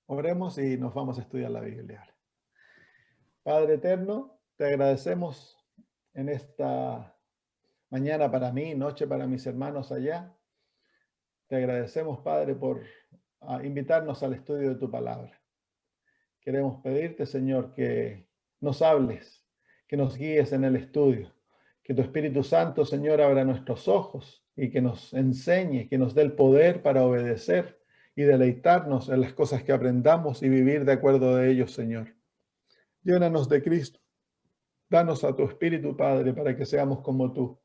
Oremos y nos vamos a estudiar la Biblia. Padre eterno, te agradecemos en esta mañana para mí, noche para mis hermanos allá. Te agradecemos, Padre, por invitarnos al estudio de tu palabra. Queremos pedirte, Señor, que nos hables, que nos guíes en el estudio, que tu Espíritu Santo, Señor, abra nuestros ojos y que nos enseñe, que nos dé el poder para obedecer y deleitarnos en las cosas que aprendamos y vivir de acuerdo de ellos, Señor. Llénanos de Cristo. Danos a tu Espíritu, Padre, para que seamos como tú.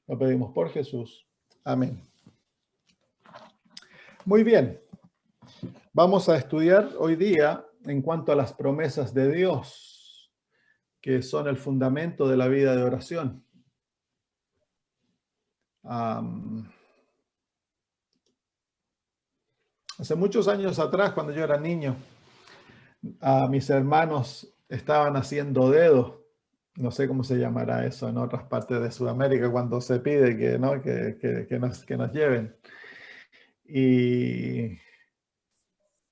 Lo pedimos por Jesús. Amén. Muy bien. Vamos a estudiar hoy día en cuanto a las promesas de Dios, que son el fundamento de la vida de oración. Hace muchos años atrás, cuando yo era niño, mis hermanos estaban haciendo dedos. No sé cómo se llamará eso en otras partes de Sudamérica cuando se pide que nos lleven. Y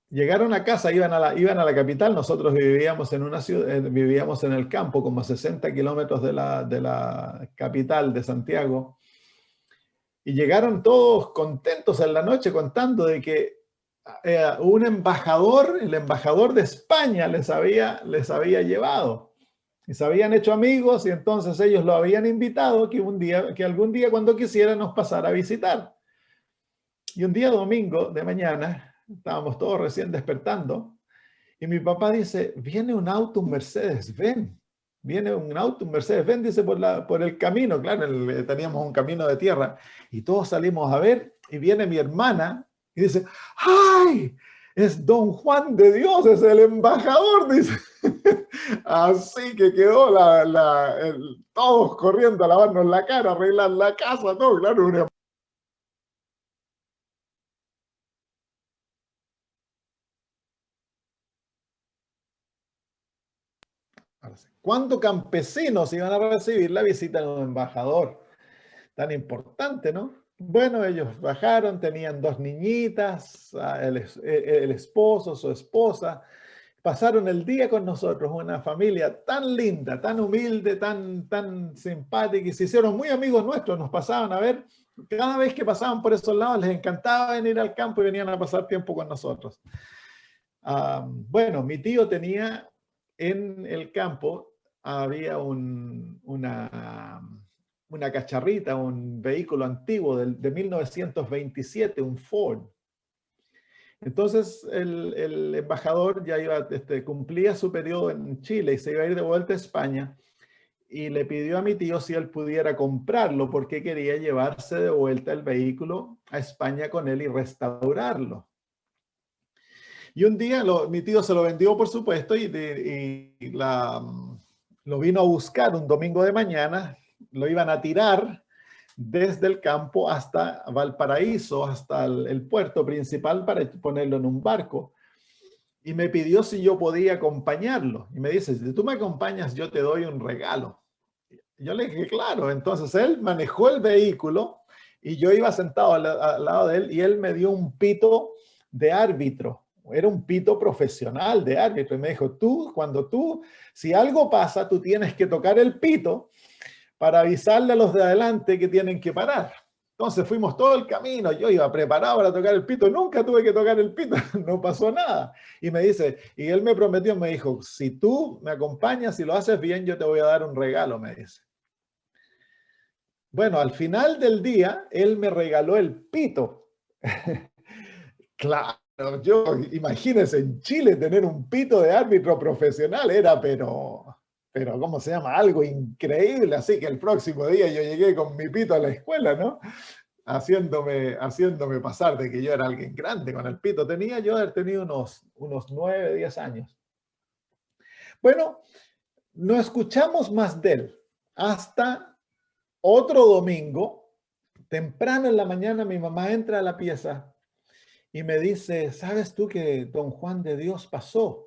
llegaron a casa, iban a la capital. Nosotros vivíamos en una ciudad, vivíamos en el campo, como a 60 kilómetros de la capital de Santiago. Y llegaron todos contentos en la noche contando de que un embajador, el embajador de España les había llevado. Y se habían hecho amigos y entonces ellos lo habían invitado que algún día cuando quisiera nos pasara a visitar. Y un día domingo de mañana, estábamos todos recién despertando, y mi papá dice, viene un auto, un Mercedes-Benz. Viene un auto, un Mercedes-Benz, dice, por el camino. Claro, teníamos un camino de tierra. Y todos salimos a ver, y viene mi hermana, y dice, ¡ay! Es Don Juan de Dios, es el embajador, dice. Así que quedó todos corriendo a lavarnos la cara, arreglar la casa, todo, claro, una... ¿Cuántos campesinos iban a recibir la visita de un embajador tan importante, no? Bueno, ellos bajaron, tenían dos niñitas, el esposo, su esposa, pasaron el día con nosotros, una familia tan linda, tan humilde, tan simpática, y se hicieron muy amigos nuestros, nos pasaban a ver, cada vez que pasaban por esos lados les encantaba venir al campo y venían a pasar tiempo con nosotros. Bueno, mi tío tenía en el campo, había una cacharrita, un vehículo antiguo de 1927, un Ford. Entonces el embajador ya cumplía su periodo en Chile y se iba a ir de vuelta a España y le pidió a mi tío si él pudiera comprarlo porque quería llevarse de vuelta el vehículo a España con él y restaurarlo. Y un día mi tío se lo vendió, por supuesto, lo vino a buscar un domingo de mañana, lo iban a tirar desde el campo hasta Valparaíso, hasta el puerto principal para ponerlo en un barco. Y me pidió si yo podía acompañarlo. Y me dice, si tú me acompañas, yo te doy un regalo. Yo le dije, claro. Entonces él manejó el vehículo y yo iba sentado al lado de él y él me dio un pito de árbitro. Era un pito profesional de árbitro. Y me dijo, si algo pasa, tú tienes que tocar el pito para avisarle a los de adelante que tienen que parar. Entonces fuimos todo el camino, yo iba preparado para tocar el pito, nunca tuve que tocar el pito, no pasó nada. Y me dice, y él me prometió, me dijo, si tú me acompañas y lo haces bien, yo te voy a dar un regalo, me dice. Bueno, al final del día, él me regaló el pito. Claro, imagínense, en Chile tener un pito de árbitro profesional era, pero ¿cómo se llama? Algo increíble. Así que el próximo día yo llegué con mi pito a la escuela, ¿no? Haciéndome pasar de que yo era alguien grande con el pito. Tenía yo haber tenido unos 9, 10 años. Bueno, no escuchamos más de él hasta otro domingo, temprano en la mañana, mi mamá entra a la pieza y me dice, ¿sabes tú que Don Juan de Dios pasó?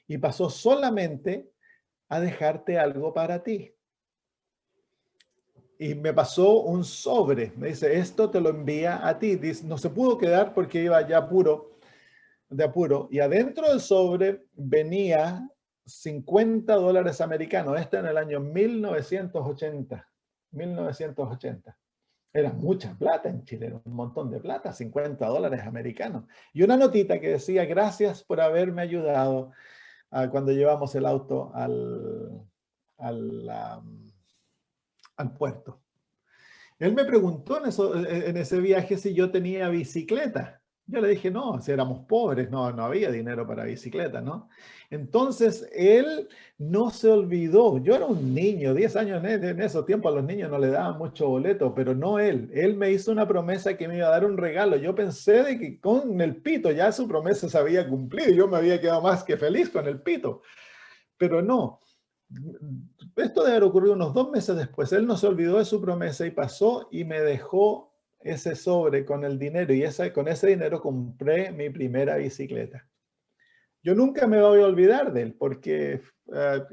Y pasó solamente a dejarte algo para ti. Y me pasó un sobre. Me dice, esto te lo envía a ti. Dice, no se pudo quedar porque iba ya apuro. de apuro, y adentro del sobre venía $50 americanos. Esto en el año 1980. 1980. Era mucha plata en Chile, era un montón de plata, $50 americanos. Y una notita que decía, gracias por haberme ayudado cuando llevamos el auto al puerto. Él me preguntó en ese viaje si yo tenía bicicleta. Yo le dije, no, si éramos pobres, no había dinero para bicicleta, ¿no? Entonces, él no se olvidó. Yo era un niño, 10 años en esos tiempos a los niños no le daban mucho boleto, pero no él. Él me hizo una promesa que me iba a dar un regalo. Yo pensé de que con el pito ya su promesa se había cumplido. Yo me había quedado más que feliz con el pito, pero no. Esto debe haber ocurrido unos 2 meses después. Él no se olvidó de su promesa y pasó y me dejó ese sobre con el dinero, y con ese dinero compré mi primera bicicleta. Yo nunca me voy a olvidar de él porque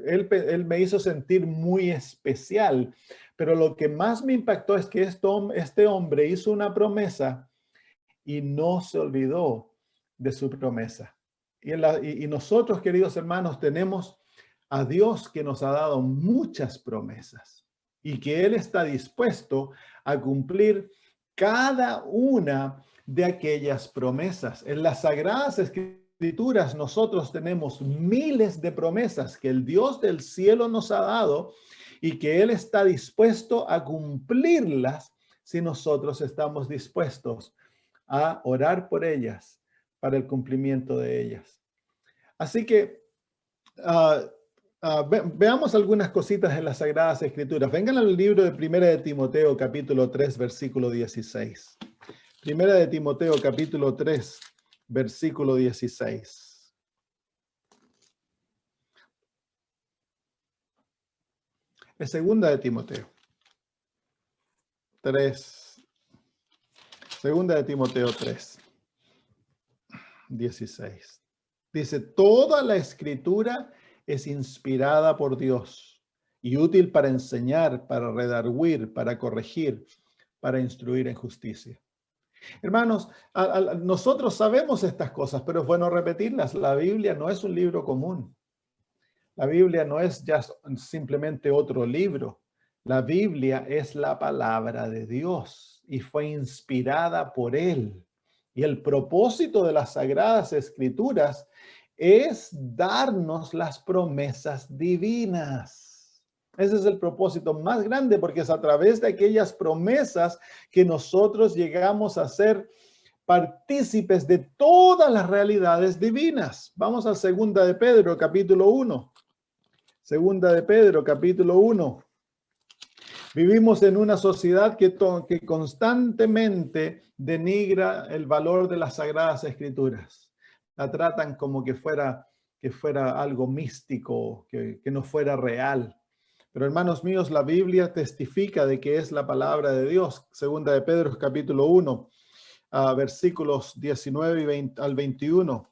él me hizo sentir muy especial, pero lo que más me impactó es que este hombre hizo una promesa y no se olvidó de su promesa. Y nosotros, queridos hermanos, tenemos a Dios que nos ha dado muchas promesas y que Él está dispuesto a cumplir cada una de aquellas promesas. En las Sagradas Escrituras nosotros tenemos miles de promesas que el Dios del cielo nos ha dado y que Él está dispuesto a cumplirlas si nosotros estamos dispuestos a orar por ellas para el cumplimiento de ellas. Así que veamos algunas cositas en las Sagradas Escrituras. Vengan al libro de Primera de Timoteo, capítulo 3, versículo 16. Primera de Timoteo, capítulo 3, versículo 16. Es Segunda de Timoteo 3. Segunda de Timoteo 3, 16. Dice, toda la Escritura es inspirada por Dios y útil para enseñar, para redarguir, para corregir, para instruir en justicia. Hermanos, nosotros sabemos estas cosas, pero es bueno repetirlas. La Biblia no es un libro común. La Biblia no es ya simplemente otro libro. La Biblia es la palabra de Dios y fue inspirada por Él. Y el propósito de las Sagradas Escrituras es darnos las promesas divinas. Ese es el propósito más grande, porque es a través de aquellas promesas que nosotros llegamos a ser partícipes de todas las realidades divinas. Vamos a Segunda de Pedro, capítulo 1. Segunda de Pedro, capítulo 1. Vivimos en una sociedad que constantemente denigra el valor de las Sagradas Escrituras. La tratan como que fuera algo místico, que no fuera real. Pero hermanos míos, la Biblia testifica de que es la palabra de Dios. Segunda de Pedro, capítulo 1, versículos 19 al 21.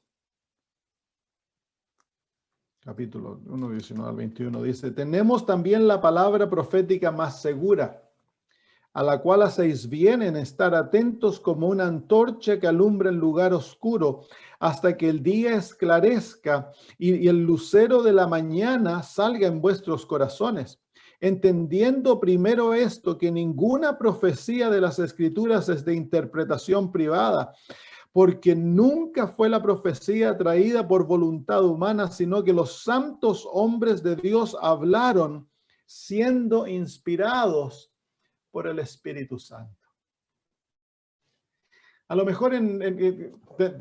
Capítulo 1, 19 al 21 dice, tenemos también la palabra profética más segura, a la cual hacéis bien en estar atentos como una antorcha que alumbra el lugar oscuro, hasta que el día esclarezca y el lucero de la mañana salga en vuestros corazones, entendiendo primero esto, que ninguna profecía de las Escrituras es de interpretación privada, porque nunca fue la profecía traída por voluntad humana, sino que los santos hombres de Dios hablaron siendo inspirados por el Espíritu Santo. A lo mejor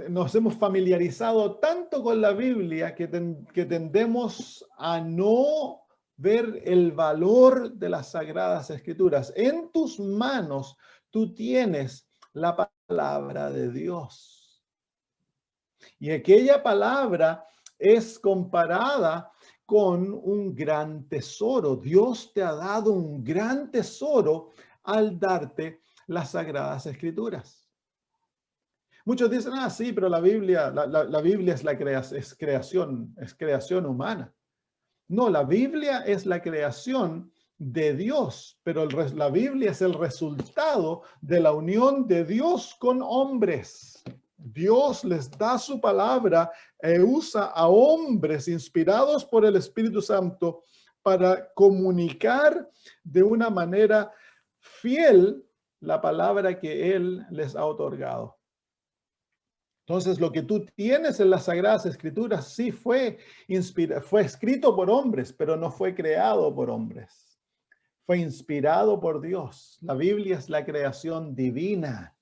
nos hemos familiarizado tanto con la Biblia que tendemos a no ver el valor de las Sagradas Escrituras. En tus manos tú tienes la palabra de Dios. Y aquella palabra es comparada con un gran tesoro. Dios te ha dado un gran tesoro al darte las Sagradas Escrituras. Muchos dicen, sí, pero la Biblia es creación humana. No, la Biblia es la creación de Dios, pero la Biblia es el resultado de la unión de Dios con hombres. Dios les da su palabra e usa a hombres inspirados por el Espíritu Santo para comunicar de una manera fiel la palabra que Él les ha otorgado. Entonces, lo que tú tienes en las Sagradas Escrituras sí fue escrito por hombres, pero no fue creado por hombres. Fue inspirado por Dios. La Biblia es la creación divina.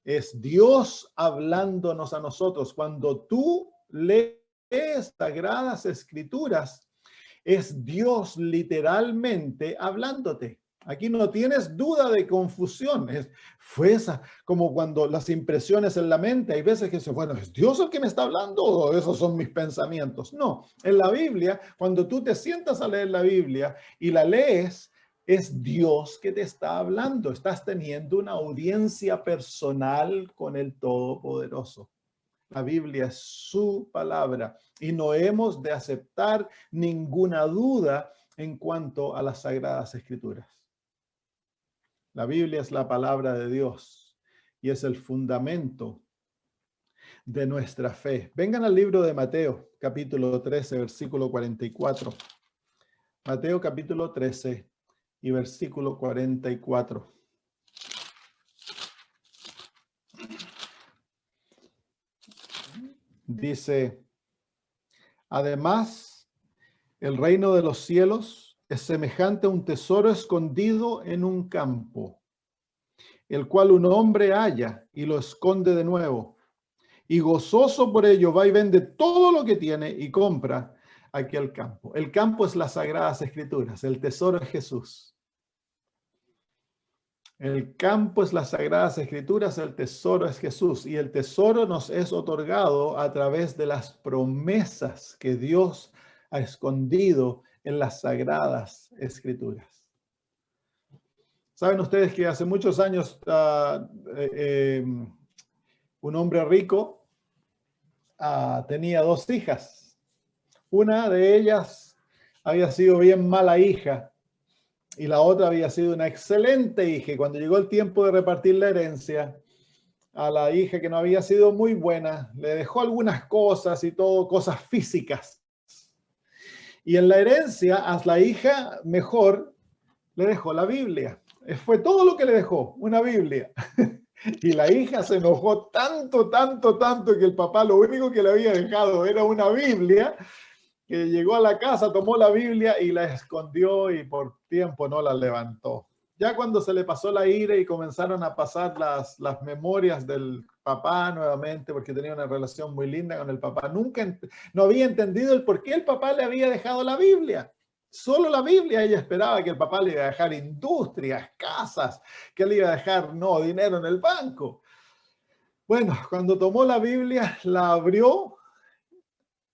Es Dios hablándonos a nosotros. Cuando tú lees Sagradas Escrituras, es Dios literalmente hablándote. Aquí no tienes duda de confusión. Fue esa, como cuando las impresiones en la mente, hay veces que dicen, bueno, ¿es Dios el que me está hablando o esos son mis pensamientos? No, en la Biblia, cuando tú te sientas a leer la Biblia y la lees, es Dios que te está hablando. Estás teniendo una audiencia personal con el Todopoderoso. La Biblia es su palabra y no hemos de aceptar ninguna duda en cuanto a las Sagradas Escrituras. La Biblia es la palabra de Dios y es el fundamento de nuestra fe. Vengan al libro de Mateo, capítulo 13, versículo 44. Mateo, capítulo 13 y versículo 44. Dice, además, el reino de los cielos es semejante a un tesoro escondido en un campo, el cual un hombre halla y lo esconde de nuevo. Y gozoso por ello va y vende todo lo que tiene y compra aquel campo. El campo es las Sagradas Escrituras, el tesoro es Jesús. El campo es las Sagradas Escrituras, el tesoro es Jesús. Y el tesoro nos es otorgado a través de las promesas que Dios ha escondido en las Sagradas Escrituras. Saben ustedes que hace muchos años un hombre rico tenía dos hijas. Una de ellas había sido bien mala hija y la otra había sido una excelente hija. Y cuando llegó el tiempo de repartir la herencia, a la hija que no había sido muy buena, le dejó algunas cosas y todo, cosas físicas. Y en la herencia, a la hija mejor le dejó la Biblia. Fue todo lo que le dejó, una Biblia. Y la hija se enojó tanto que el papá lo único que le había dejado era una Biblia, que llegó a la casa, tomó la Biblia y la escondió y por tiempo no la levantó. Ya cuando se le pasó la ira y comenzaron a pasar las memorias del papá nuevamente, porque tenía una relación muy linda con el papá, no había entendido el por qué el papá le había dejado la Biblia. Solo la Biblia. Ella esperaba que el papá le iba a dejar industrias, casas, que le iba a dejar dinero en el banco. Bueno, cuando tomó la Biblia, la abrió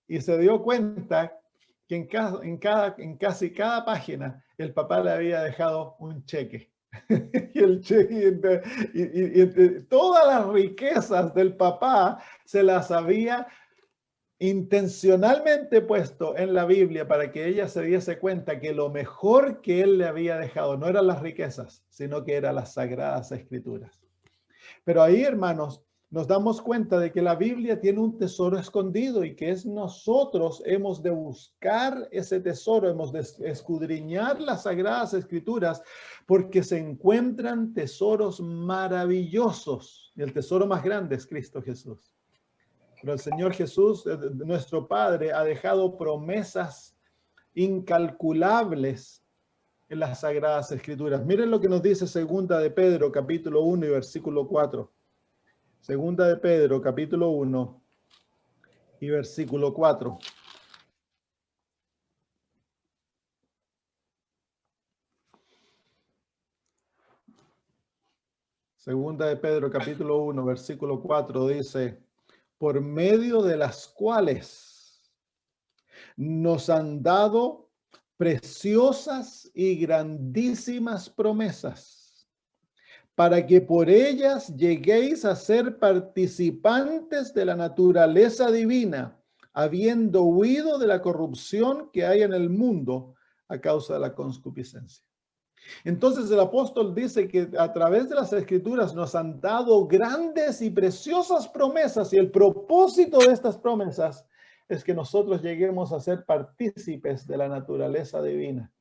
y se dio cuenta que en casi cada página el papá le había dejado un cheque. Y el cheque y todas las riquezas del papá se las había intencionalmente puesto en la Biblia para que ella se diese cuenta que lo mejor que él le había dejado no eran las riquezas, sino que eran las Sagradas Escrituras. Pero ahí, hermanos, nos damos cuenta de que la Biblia tiene un tesoro escondido y que es nosotros hemos de buscar ese tesoro, hemos de escudriñar las Sagradas Escrituras porque se encuentran tesoros maravillosos. Y el tesoro más grande es Cristo Jesús. Pero el Señor Jesús, nuestro Padre, ha dejado promesas incalculables en las Sagradas Escrituras. Miren lo que nos dice Segunda de Pedro, capítulo 1 y versículo 4. Segunda de Pedro, capítulo 1 y versículo 4. Segunda de Pedro, capítulo 1, versículo 4 dice, por medio de las cuales nos han dado preciosas y grandísimas promesas, para que por ellas lleguéis a ser participantes de la naturaleza divina, habiendo huido de la corrupción que hay en el mundo a causa de la concupiscencia. Entonces el apóstol dice que a través de las escrituras nos han dado grandes y preciosas promesas, y el propósito de estas promesas es que nosotros lleguemos a ser partícipes de la naturaleza divina,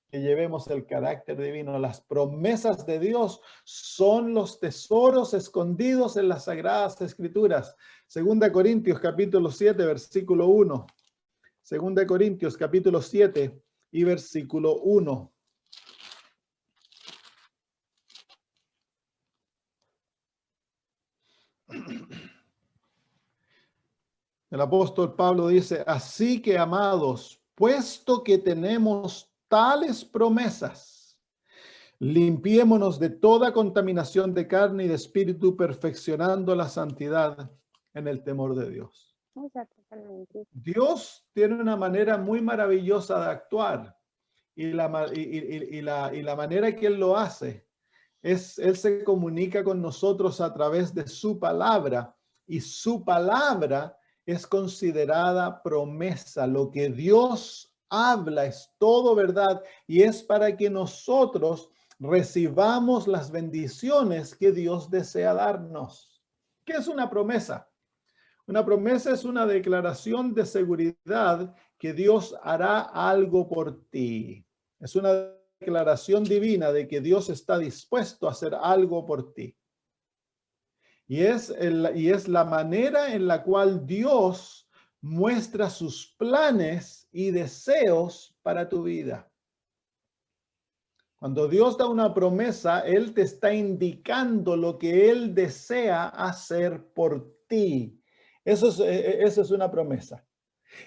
que llevemos el carácter divino. Las promesas de Dios son los tesoros escondidos en las sagradas escrituras. Segunda Corintios capítulo 7, versículo 1. Segunda Corintios capítulo 7 y versículo 1. El apóstol Pablo dice: así que, amados, puesto que tenemos tales promesas, limpiémonos de toda contaminación de carne y de espíritu, perfeccionando la santidad en el temor de Dios. Dios tiene una manera muy maravillosa de actuar, y la manera que Él lo hace es, Él se comunica con nosotros a través de su palabra, y su palabra es considerada promesa. Lo que Dios habla es todo verdad, y es para que nosotros recibamos las bendiciones que Dios desea darnos. ¿Qué es una promesa? Una promesa es una declaración de seguridad que Dios hará algo por ti. Es una declaración divina de que Dios está dispuesto a hacer algo por ti. Y es la manera en la cual Dios muestra sus planes y deseos para tu vida. Cuando Dios da una promesa, Él te está indicando lo que Él desea hacer por ti. Eso es una promesa.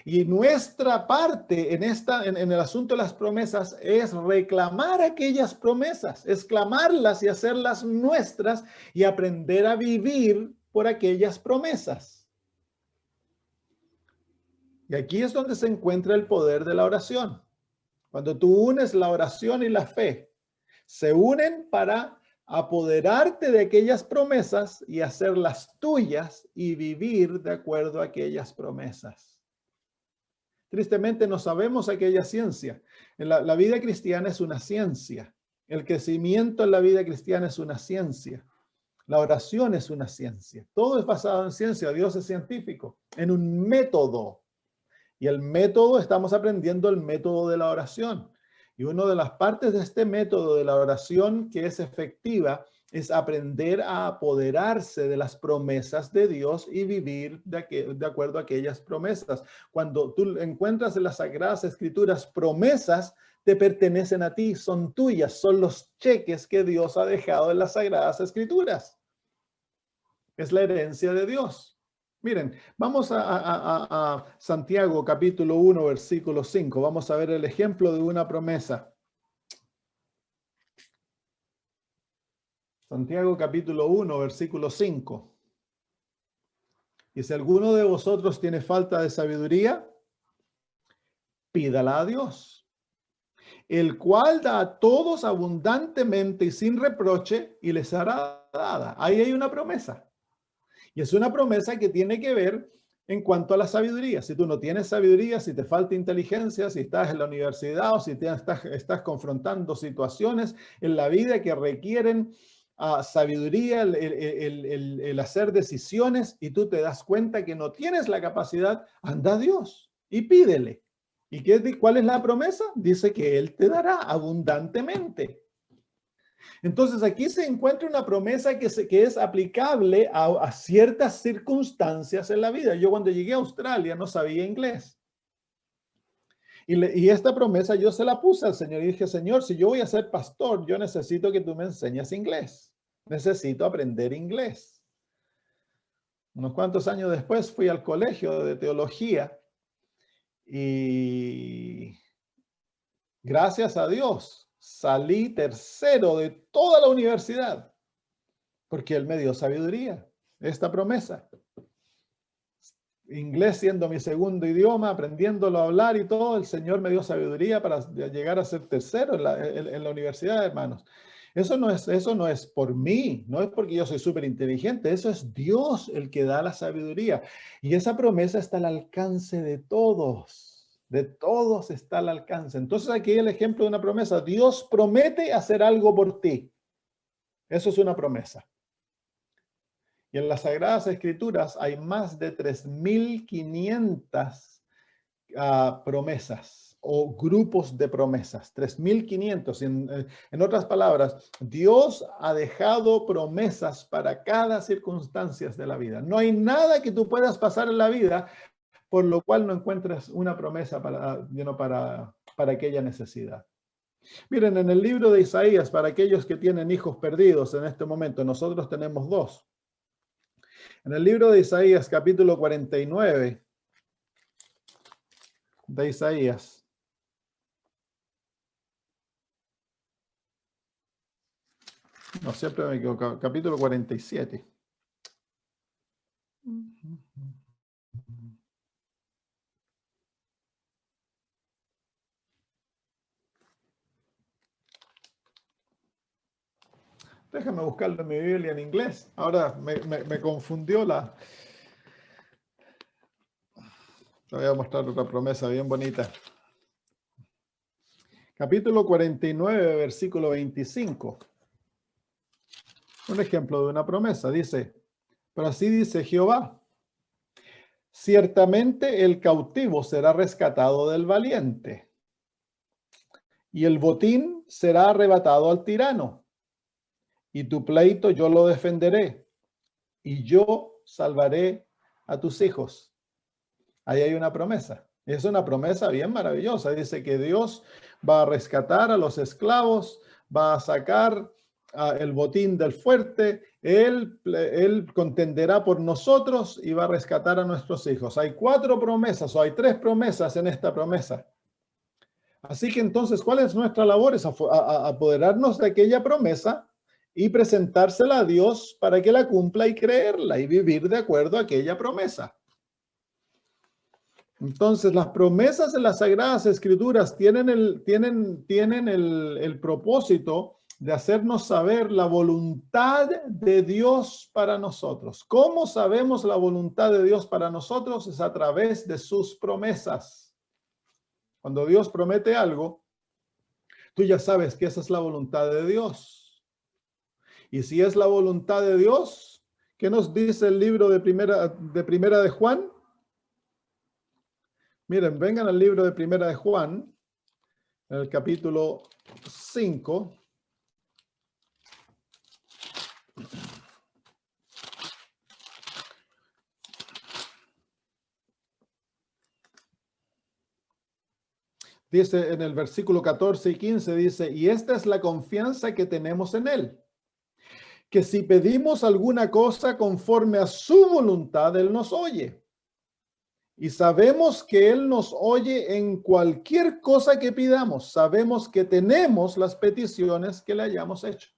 Y nuestra parte en el asunto de las promesas es reclamar aquellas promesas, es clamarlas y hacerlas nuestras, y aprender a vivir por aquellas promesas. Y aquí es donde se encuentra el poder de la oración. Cuando tú unes la oración y la fe, se unen para apoderarte de aquellas promesas y hacerlas tuyas y vivir de acuerdo a aquellas promesas. Tristemente no sabemos aquella ciencia. La vida cristiana es una ciencia. El crecimiento en la vida cristiana es una ciencia. La oración es una ciencia. Todo es basado en ciencia. Dios es científico, en un método. Y el método, estamos aprendiendo el método de la oración. Y una de las partes de este método de la oración que es efectiva es aprender a apoderarse de las promesas de Dios y vivir de acuerdo a aquellas promesas. Cuando tú encuentras en las Sagradas Escrituras promesas, te pertenecen a ti, son tuyas, son los cheques que Dios ha dejado en las Sagradas Escrituras. Es la herencia de Dios. Miren, vamos a Santiago capítulo 1, versículo 5. Vamos a ver el ejemplo de una promesa. Santiago capítulo 1, versículo 5. Y si alguno de vosotros tiene falta de sabiduría, pídala a Dios, el cual da a todos abundantemente y sin reproche, y les será dada. Ahí hay una promesa. Y es una promesa que tiene que ver en cuanto a la sabiduría. Si tú no tienes sabiduría, si te falta inteligencia, si estás en la universidad o si estás confrontando situaciones en la vida que requieren sabiduría, el hacer decisiones, y tú te das cuenta que no tienes la capacidad, anda a Dios y pídele. ¿Y cuál es la promesa? Dice que Él te dará abundantemente. Entonces aquí se encuentra una promesa que es aplicable a ciertas circunstancias en la vida. Yo cuando llegué a Australia no sabía inglés. Y esta promesa yo se la puse al Señor y dije: Señor, si yo voy a ser pastor, yo necesito que tú me enseñes inglés. Necesito aprender inglés. Unos cuantos años después fui al colegio de teología y gracias a Dios salí tercero de toda la universidad porque Él me dio sabiduría. Esta promesa. Inglés siendo mi segundo idioma, aprendiéndolo a hablar y todo, el Señor me dio sabiduría para llegar a ser tercero en la universidad, hermanos. Eso no es por mí, no es porque yo soy súper inteligente, eso es Dios el que da la sabiduría. Y esa promesa está al alcance de todos. De todos está al alcance. Entonces aquí el ejemplo de una promesa. Dios promete hacer algo por ti. Eso es una promesa. Y en las Sagradas Escrituras hay más de 3.500 promesas o grupos de promesas. 3.500. En otras palabras, Dios ha dejado promesas para cada circunstancia de la vida. No hay nada que tú puedas pasar en la vida por lo cual no encuentras una promesa para aquella necesidad. Miren, en el libro de Isaías, para aquellos que tienen hijos perdidos en este momento, nosotros tenemos dos. En el libro de Isaías, capítulo 49 de Isaías. No, siempre me equivoco. Capítulo 47. Déjame buscarlo en mi Biblia en inglés. Ahora me confundió la... Te voy a mostrar otra promesa bien bonita. Capítulo 49, versículo 25. Un ejemplo de una promesa. Dice, pero así dice Jehová, ciertamente el cautivo será rescatado del valiente, y el botín será arrebatado al tirano, y tu pleito yo lo defenderé, y yo salvaré a tus hijos. Ahí hay una promesa. Es una promesa bien maravillosa. Dice que Dios va a rescatar a los esclavos, va a sacar el botín del fuerte, él contenderá por nosotros y va a rescatar a nuestros hijos. Hay 4 promesas o hay 3 promesas en esta promesa. Así que entonces, ¿cuál es nuestra labor? Es apoderarnos de aquella promesa y presentársela a Dios para que la cumpla y creerla y vivir de acuerdo a aquella promesa. Entonces, las promesas en las Sagradas Escrituras tienen el propósito de hacernos saber la voluntad de Dios para nosotros. ¿Cómo sabemos la voluntad de Dios para nosotros? Es a través de sus promesas. Cuando Dios promete algo, tú ya sabes que esa es la voluntad de Dios. Y si es la voluntad de Dios, ¿qué nos dice el libro de Primera de Juan? Miren, vengan al libro de Primera de Juan, en el capítulo 5. Dice en el versículo 14 y 15, dice, y esta es la confianza que tenemos en Él, que si pedimos alguna cosa conforme a su voluntad, Él nos oye. Y sabemos que Él nos oye en cualquier cosa que pidamos. Sabemos que tenemos las peticiones que le hayamos hecho.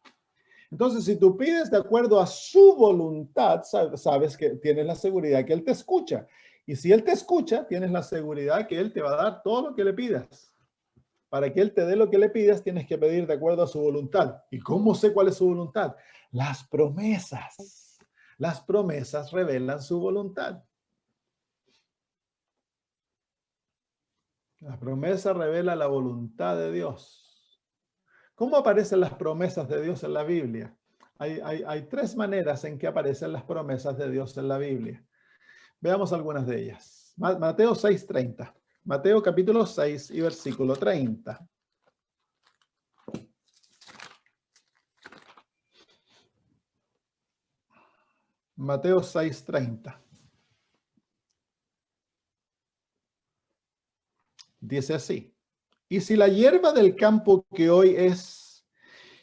Entonces, si tú pides de acuerdo a su voluntad, sabes que tienes la seguridad que Él te escucha. Y si Él te escucha, tienes la seguridad que Él te va a dar todo lo que le pidas. Para que Él te dé lo que le pidas, tienes que pedir de acuerdo a su voluntad. ¿Y cómo sé cuál es su voluntad? Las promesas. Las promesas revelan su voluntad. La promesa revela la voluntad de Dios. ¿Cómo aparecen las promesas de Dios en la Biblia? Hay 3 maneras en que aparecen las promesas de Dios en la Biblia. Veamos algunas de ellas. Mateo 6:30. Mateo capítulo 6 y versículo 30. Mateo 6:30. Dice así, y si la hierba del campo que hoy es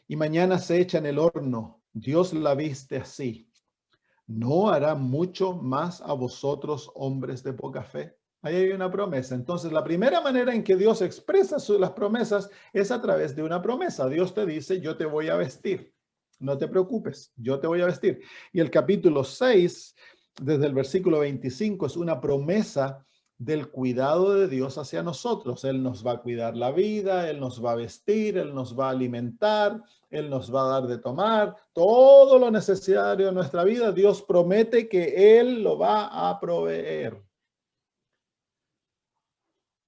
y mañana se echa en el horno, Dios la viste así, ¿no hará mucho más a vosotros, hombres de poca fe? Ahí hay una promesa. Entonces, la primera manera en que Dios expresa las promesas es a través de una promesa. Dios te dice, yo te voy a vestir. No te preocupes, yo te voy a vestir. Y el capítulo 6, desde el versículo 25, es una promesa del cuidado de Dios hacia nosotros. Él nos va a cuidar la vida, Él nos va a vestir, Él nos va a alimentar, Él nos va a dar de tomar, todo lo necesario de nuestra vida. Dios promete que Él lo va a proveer.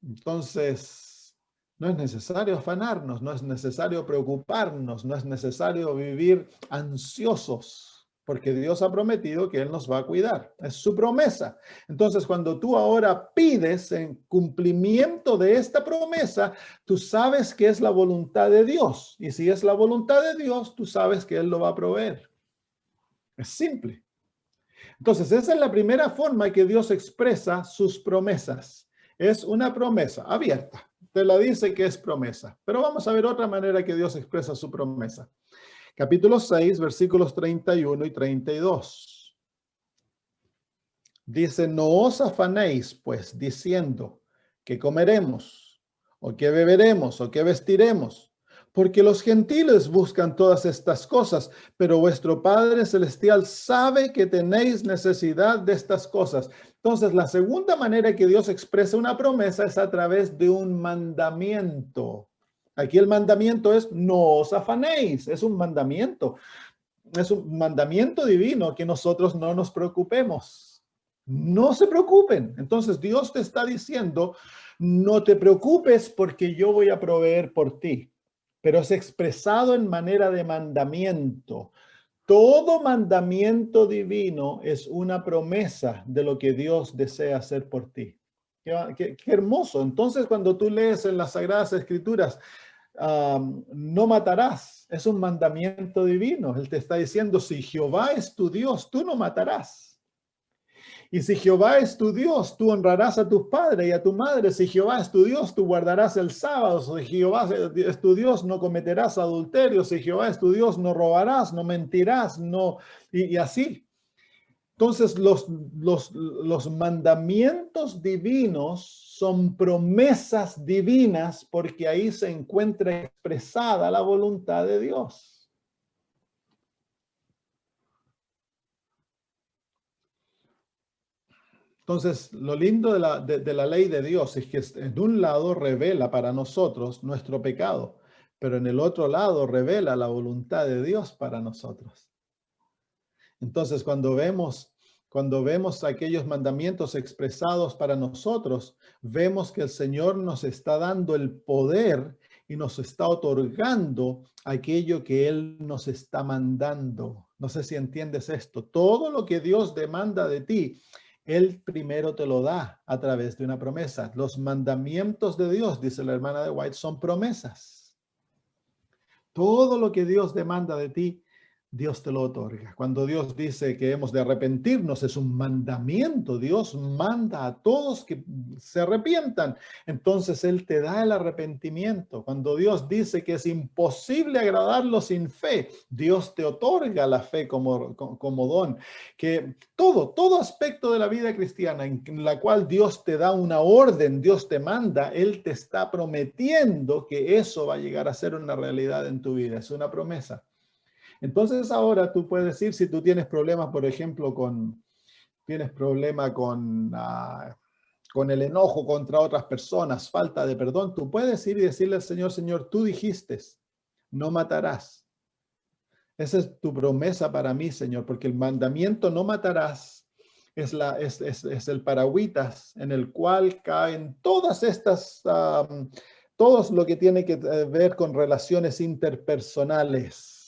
Entonces, no es necesario afanarnos, no es necesario preocuparnos, no es necesario vivir ansiosos, porque Dios ha prometido que Él nos va a cuidar. Es su promesa. Entonces, cuando tú ahora pides en cumplimiento de esta promesa, tú sabes que es la voluntad de Dios. Y si es la voluntad de Dios, tú sabes que Él lo va a proveer. Es simple. Entonces, esa es la primera forma en que Dios expresa sus promesas. Es una promesa abierta. Te la dice que es promesa. Pero vamos a ver otra manera que Dios expresa su promesa. Capítulo 6, versículos 31 y 32. Dice, no os afanéis, pues, diciendo, ¿qué comeremos? ¿O qué beberemos? ¿O qué vestiremos? Porque los gentiles buscan todas estas cosas, pero vuestro Padre Celestial sabe que tenéis necesidad de estas cosas. Entonces, la segunda manera que Dios expresa una promesa es a través de un mandamiento. Aquí el mandamiento es, no os afanéis, es un mandamiento. Es un mandamiento divino que nosotros no nos preocupemos. No se preocupen. Entonces Dios te está diciendo, no te preocupes porque yo voy a proveer por ti. Pero es expresado en manera de mandamiento. Todo mandamiento divino es una promesa de lo que Dios desea hacer por ti. Qué hermoso. Entonces, cuando tú lees en las Sagradas Escrituras, no matarás, es un mandamiento divino. Él te está diciendo, si Jehová es tu Dios, tú no matarás. Y si Jehová es tu Dios, tú honrarás a tu padre y a tu madre. Si Jehová es tu Dios, tú guardarás el sábado. Si Jehová es tu Dios, no cometerás adulterio. Si Jehová es tu Dios, no robarás, no mentirás, no, y así. Entonces, los mandamientos divinos son promesas divinas porque ahí se encuentra expresada la voluntad de Dios. Entonces, lo lindo de la ley de Dios es que en un lado revela para nosotros nuestro pecado, pero en el otro lado revela la voluntad de Dios para nosotros. Entonces, cuando vemos aquellos mandamientos expresados para nosotros, vemos que el Señor nos está dando el poder y nos está otorgando aquello que Él nos está mandando. No sé si entiendes esto. Todo lo que Dios demanda de ti, Él primero te lo da a través de una promesa. Los mandamientos de Dios, dice la hermana de White, son promesas. Todo lo que Dios demanda de ti, Dios te lo otorga. Cuando Dios dice que hemos de arrepentirnos, es un mandamiento. Dios manda a todos que se arrepientan. Entonces Él te da el arrepentimiento. Cuando Dios dice que es imposible agradarlo sin fe, Dios te otorga la fe como don. Que todo aspecto de la vida cristiana en la cual Dios te da una orden, Dios te manda, Él te está prometiendo que eso va a llegar a ser una realidad en tu vida. Es una promesa. Entonces ahora tú puedes decir, si tú tienes problemas, por ejemplo, tienes problema con el enojo contra otras personas, falta de perdón, tú puedes ir y decirle al Señor, Señor, tú dijiste, no matarás. Esa es tu promesa para mí, Señor, porque el mandamiento no matarás es el paragüitas en el cual caen todas estas, todo lo que tiene que ver con relaciones interpersonales.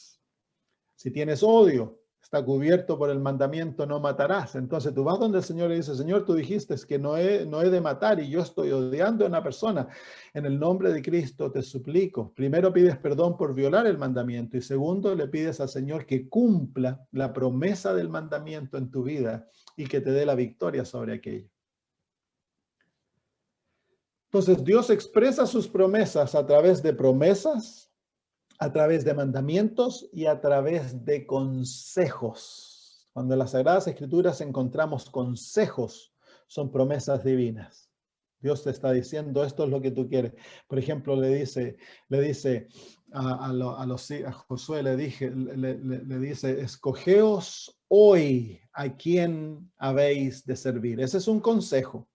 Si tienes odio, está cubierto por el mandamiento no matarás. Entonces tú vas donde el Señor y dices, Señor, tú dijiste que no he de matar y yo estoy odiando a una persona. En el nombre de Cristo te suplico. Primero pides perdón por violar el mandamiento y segundo le pides al Señor que cumpla la promesa del mandamiento en tu vida y que te dé la victoria sobre aquello. Entonces Dios expresa sus promesas a través de promesas, a través de mandamientos y a través de consejos. Cuando en las Sagradas Escrituras encontramos consejos, son promesas divinas. Dios te está diciendo, esto es lo que tú quieres. Por ejemplo, le dice a Josué, le dice, escogeos hoy a quién habéis de servir. Ese es un consejo.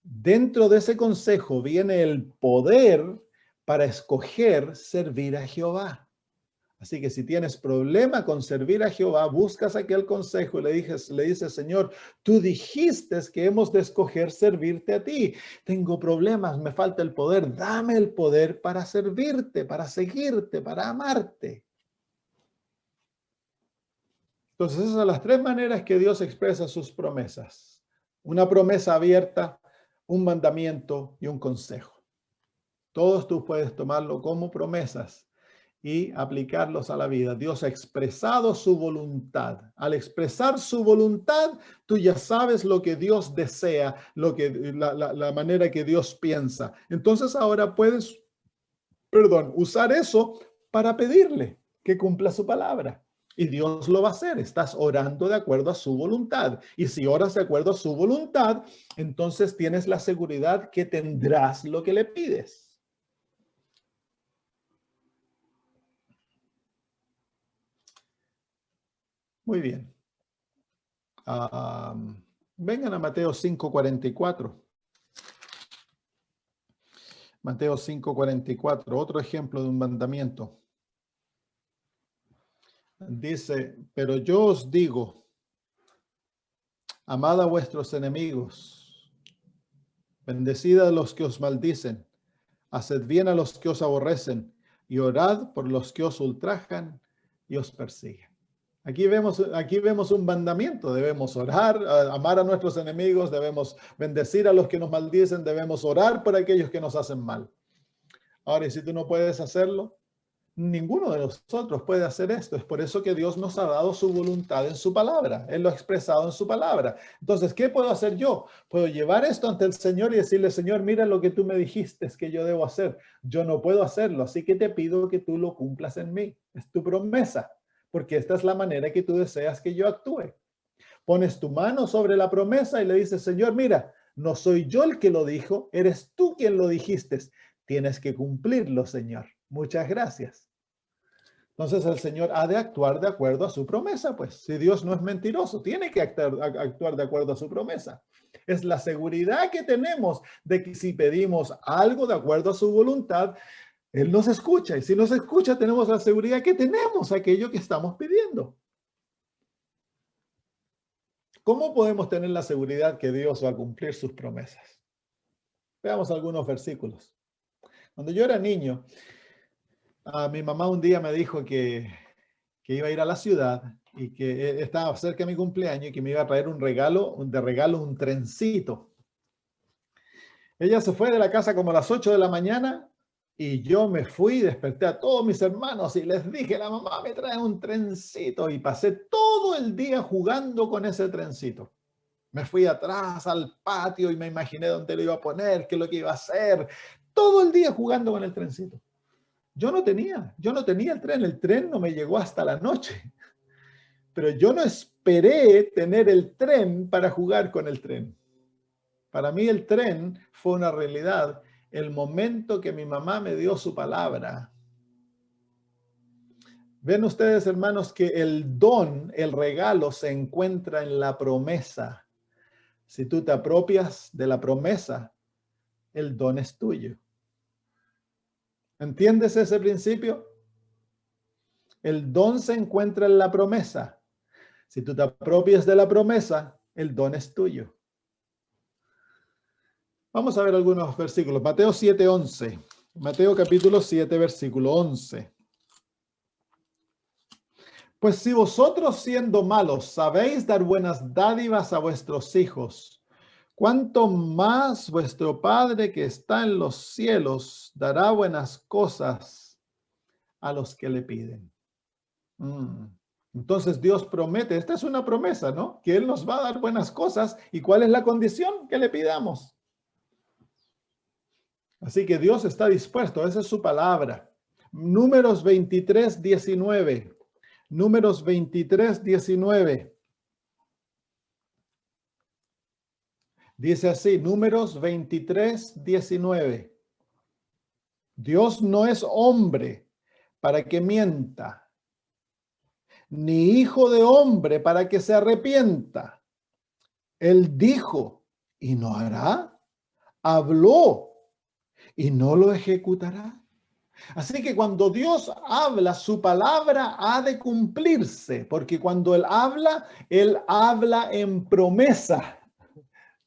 Dentro de ese consejo viene el poder para escoger servir a Jehová. Así que si tienes problema con servir a Jehová, buscas aquel consejo y le dices, Señor, tú dijiste que hemos de escoger servirte a ti. Tengo problemas, me falta el poder. Dame el poder para servirte, para seguirte, para amarte. Entonces, esas son las tres maneras que Dios expresa sus promesas. Una promesa abierta, un mandamiento y un consejo. Todos tú puedes tomarlo como promesas y aplicarlos a la vida. Dios ha expresado su voluntad. Al expresar su voluntad, tú ya sabes lo que Dios desea, la manera que Dios piensa. Entonces ahora puedes, usar eso para pedirle que cumpla su palabra. Y Dios lo va a hacer. Estás orando de acuerdo a su voluntad. Y si oras de acuerdo a su voluntad, entonces tienes la seguridad que tendrás lo que le pides. Muy bien. Vengan a Mateo 5:44. Mateo 5:44, otro ejemplo de un mandamiento. Dice, pero yo os digo, amad a vuestros enemigos, bendecid a los que os maldicen, haced bien a los que os aborrecen, y orad por los que os ultrajan y os persiguen. Aquí vemos un mandamiento. Debemos orar, amar a nuestros enemigos, debemos bendecir a los que nos maldicen, debemos orar por aquellos que nos hacen mal. Ahora, y si tú no puedes hacerlo, ninguno de nosotros puede hacer esto. Es por eso que Dios nos ha dado su voluntad en su palabra. Él lo ha expresado en su palabra. Entonces, ¿qué puedo hacer yo? Puedo llevar esto ante el Señor y decirle, Señor, mira lo que tú me dijiste es que yo debo hacer. Yo no puedo hacerlo, así que te pido que tú lo cumplas en mí. Es tu promesa, porque esta es la manera que tú deseas que yo actúe. Pones tu mano sobre la promesa y le dices, Señor, mira, no soy yo el que lo dijo, eres tú quien lo dijiste. Tienes que cumplirlo, Señor. Muchas gracias. Entonces el Señor ha de actuar de acuerdo a su promesa, pues. Si Dios no es mentiroso, tiene que actuar de acuerdo a su promesa. Es la seguridad que tenemos de que si pedimos algo de acuerdo a su voluntad, Él nos escucha. Y si nos escucha, tenemos la seguridad que tenemos aquello que estamos pidiendo. ¿Cómo podemos tener la seguridad que Dios va a cumplir sus promesas? Veamos algunos versículos. Cuando yo era niño, mi mamá un día me dijo que iba a ir a la ciudad y que estaba cerca de mi cumpleaños y que me iba a traer un regalo, un trencito. Ella se fue de la casa como a las 8 de la mañana y yo me fui, desperté a todos mis hermanos y les dije, la mamá me trae un trencito, y pasé todo el día jugando con ese trencito. Me fui atrás al patio y me imaginé dónde lo iba a poner, qué es lo que iba a hacer. Todo el día jugando con el trencito. Yo no tenía el tren no me llegó hasta la noche. Pero yo no esperé tener el tren para jugar con el tren. Para mí el tren fue una realidad el momento que mi mamá me dio su palabra. Ven ustedes, hermanos, que el don, el regalo, se encuentra en la promesa. Si tú te apropias de la promesa, el don es tuyo. ¿Entiendes ese principio? El don se encuentra en la promesa. Si tú te apropias de la promesa, el don es tuyo. Vamos a ver algunos versículos. Mateo 7:11. Mateo capítulo 7, versículo 11. Pues si vosotros siendo malos sabéis dar buenas dádivas a vuestros hijos, ¿cuánto más vuestro Padre que está en los cielos dará buenas cosas a los que le piden? Entonces Dios promete, esta es una promesa, ¿no? Que Él nos va a dar buenas cosas. ¿Y cuál es la condición? Que le pidamos. Así que Dios está dispuesto, esa es su palabra. Números 23:19. Números 23:19. Dice así, Números 23:19. Dios no es hombre para que mienta, ni hijo de hombre para que se arrepienta. Él dijo y no hará, habló y no lo ejecutará. Así que cuando Dios habla, su palabra ha de cumplirse, porque cuando Él habla en promesa.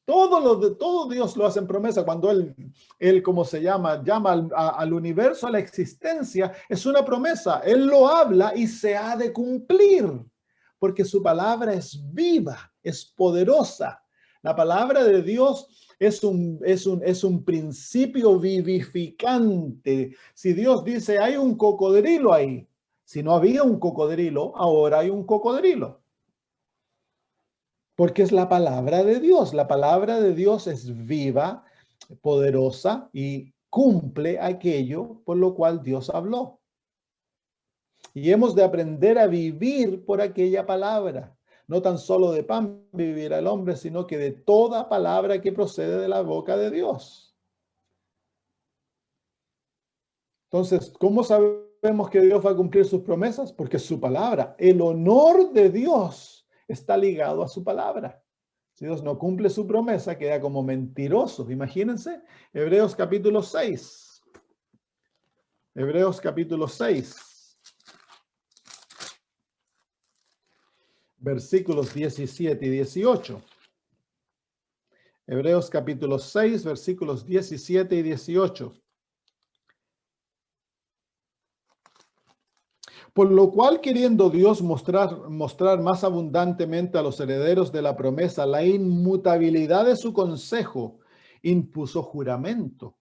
Todo Dios lo hace en promesa. Cuando Él ¿cómo se llama? Llama al universo, a la existencia, es una promesa. Él lo habla y se ha de cumplir, porque su palabra es viva, es poderosa. La palabra de Dios es un principio vivificante. Si Dios dice, hay un cocodrilo ahí, si no había un cocodrilo, ahora hay un cocodrilo. Porque es la palabra de Dios. La palabra de Dios es viva, poderosa y cumple aquello por lo cual Dios habló. Y hemos de aprender a vivir por aquella palabra. No tan solo de pan vivirá el hombre, sino que de toda palabra que procede de la boca de Dios. Entonces, ¿cómo sabemos que Dios va a cumplir sus promesas? Porque es su palabra. El honor de Dios está ligado a su palabra. Si Dios no cumple su promesa, queda como mentiroso. Imagínense, Hebreos capítulo 6. Hebreos capítulo 6. Versículos 17 y 18. Hebreos capítulo 6, versículos 17 y 18. Por lo cual, queriendo Dios mostrar más abundantemente a los herederos de la promesa la inmutabilidad de su consejo, impuso juramento,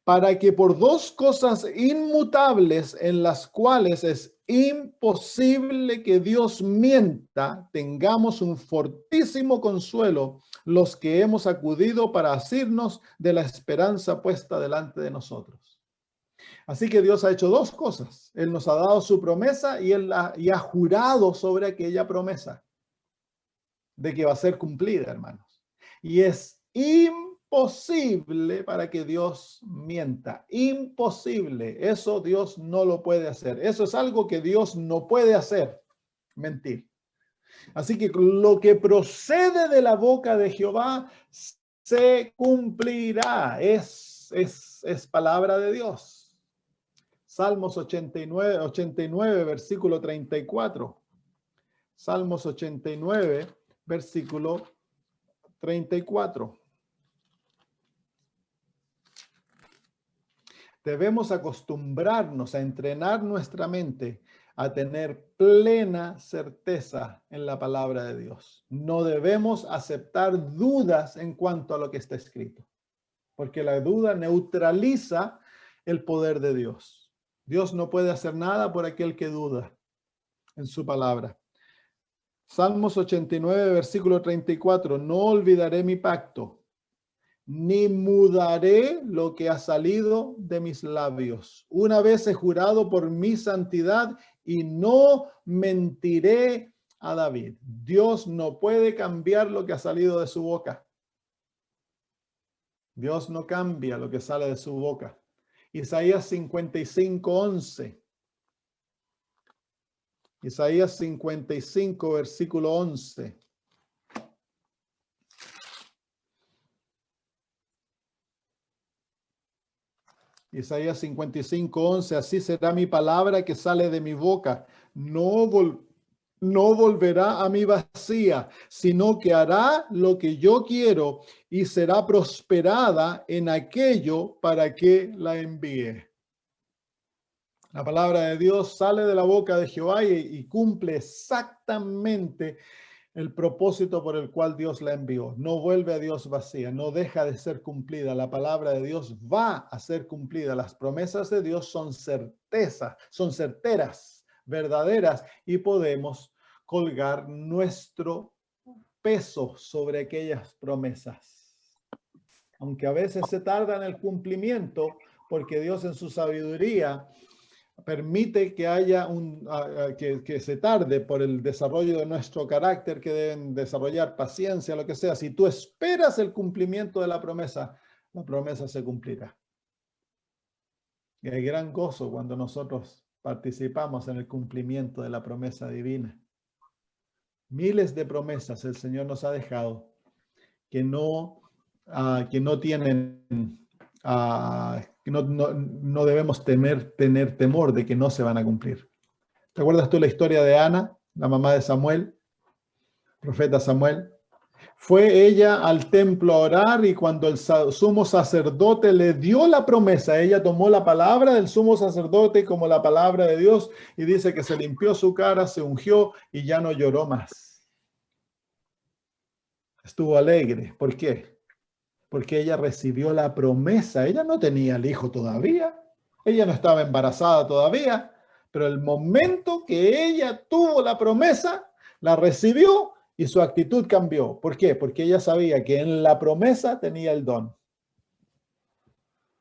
para que por dos cosas inmutables en las cuales es imposible que Dios mienta, tengamos un fortísimo consuelo los que hemos acudido para asirnos de la esperanza puesta delante de nosotros. Así que Dios ha hecho dos cosas. Él nos ha dado su promesa y Él ha jurado sobre aquella promesa de que va a ser cumplida, hermanos. Y es imposible para que Dios mienta. Imposible. Eso Dios no lo puede hacer. Eso es algo que Dios no puede hacer. Mentir. Así que lo que procede de la boca de Jehová se cumplirá. Es palabra de Dios. Salmos 89, versículo 34. Salmos 89, versículo 34. Debemos acostumbrarnos a entrenar nuestra mente a tener plena certeza en la palabra de Dios. No debemos aceptar dudas en cuanto a lo que está escrito, porque la duda neutraliza el poder de Dios. Dios no puede hacer nada por aquel que duda en su palabra. Salmos 89, versículo 34. No olvidaré mi pacto, ni mudaré lo que ha salido de mis labios. Una vez he jurado por mi santidad y no mentiré a David. Dios no puede cambiar lo que ha salido de su boca. Dios no cambia lo que sale de su boca. Isaías 55, 11. Isaías 55, versículo 11. Isaías 55, 11. Así será mi palabra que sale de mi boca. No volverá a mí vacía, sino que hará lo que yo quiero y será prosperada en aquello para que la envíe. La palabra de Dios sale de la boca de Jehová y cumple exactamente el propósito por el cual Dios la envió. No vuelve a Dios vacía, no deja de ser cumplida. La palabra de Dios va a ser cumplida. Las promesas de Dios son certeras, verdaderas, y podemos colgar nuestro peso sobre aquellas promesas. Aunque a veces se tarda en el cumplimiento, porque Dios en su sabiduría permite que haya que se tarde por el desarrollo de nuestro carácter, que deben desarrollar paciencia, lo que sea. Si tú esperas el cumplimiento de la promesa se cumplirá. Y hay gran gozo cuando nosotros participamos en el cumplimiento de la promesa divina. Miles de promesas el Señor nos ha dejado que no tienen no debemos tener temor de que no se van a cumplir. ¿Te acuerdas tú la historia de Ana, la mamá de Samuel, profeta Samuel? Fue ella al templo a orar y cuando el sumo sacerdote le dio la promesa, ella tomó la palabra del sumo sacerdote como la palabra de Dios y dice que se limpió su cara, se ungió y ya no lloró más. Estuvo alegre. ¿Por qué? Porque ella recibió la promesa. Ella no tenía el hijo todavía. Ella no estaba embarazada todavía. Pero el momento que ella tuvo la promesa, la recibió y su actitud cambió. ¿Por qué? Porque ella sabía que en la promesa tenía el don.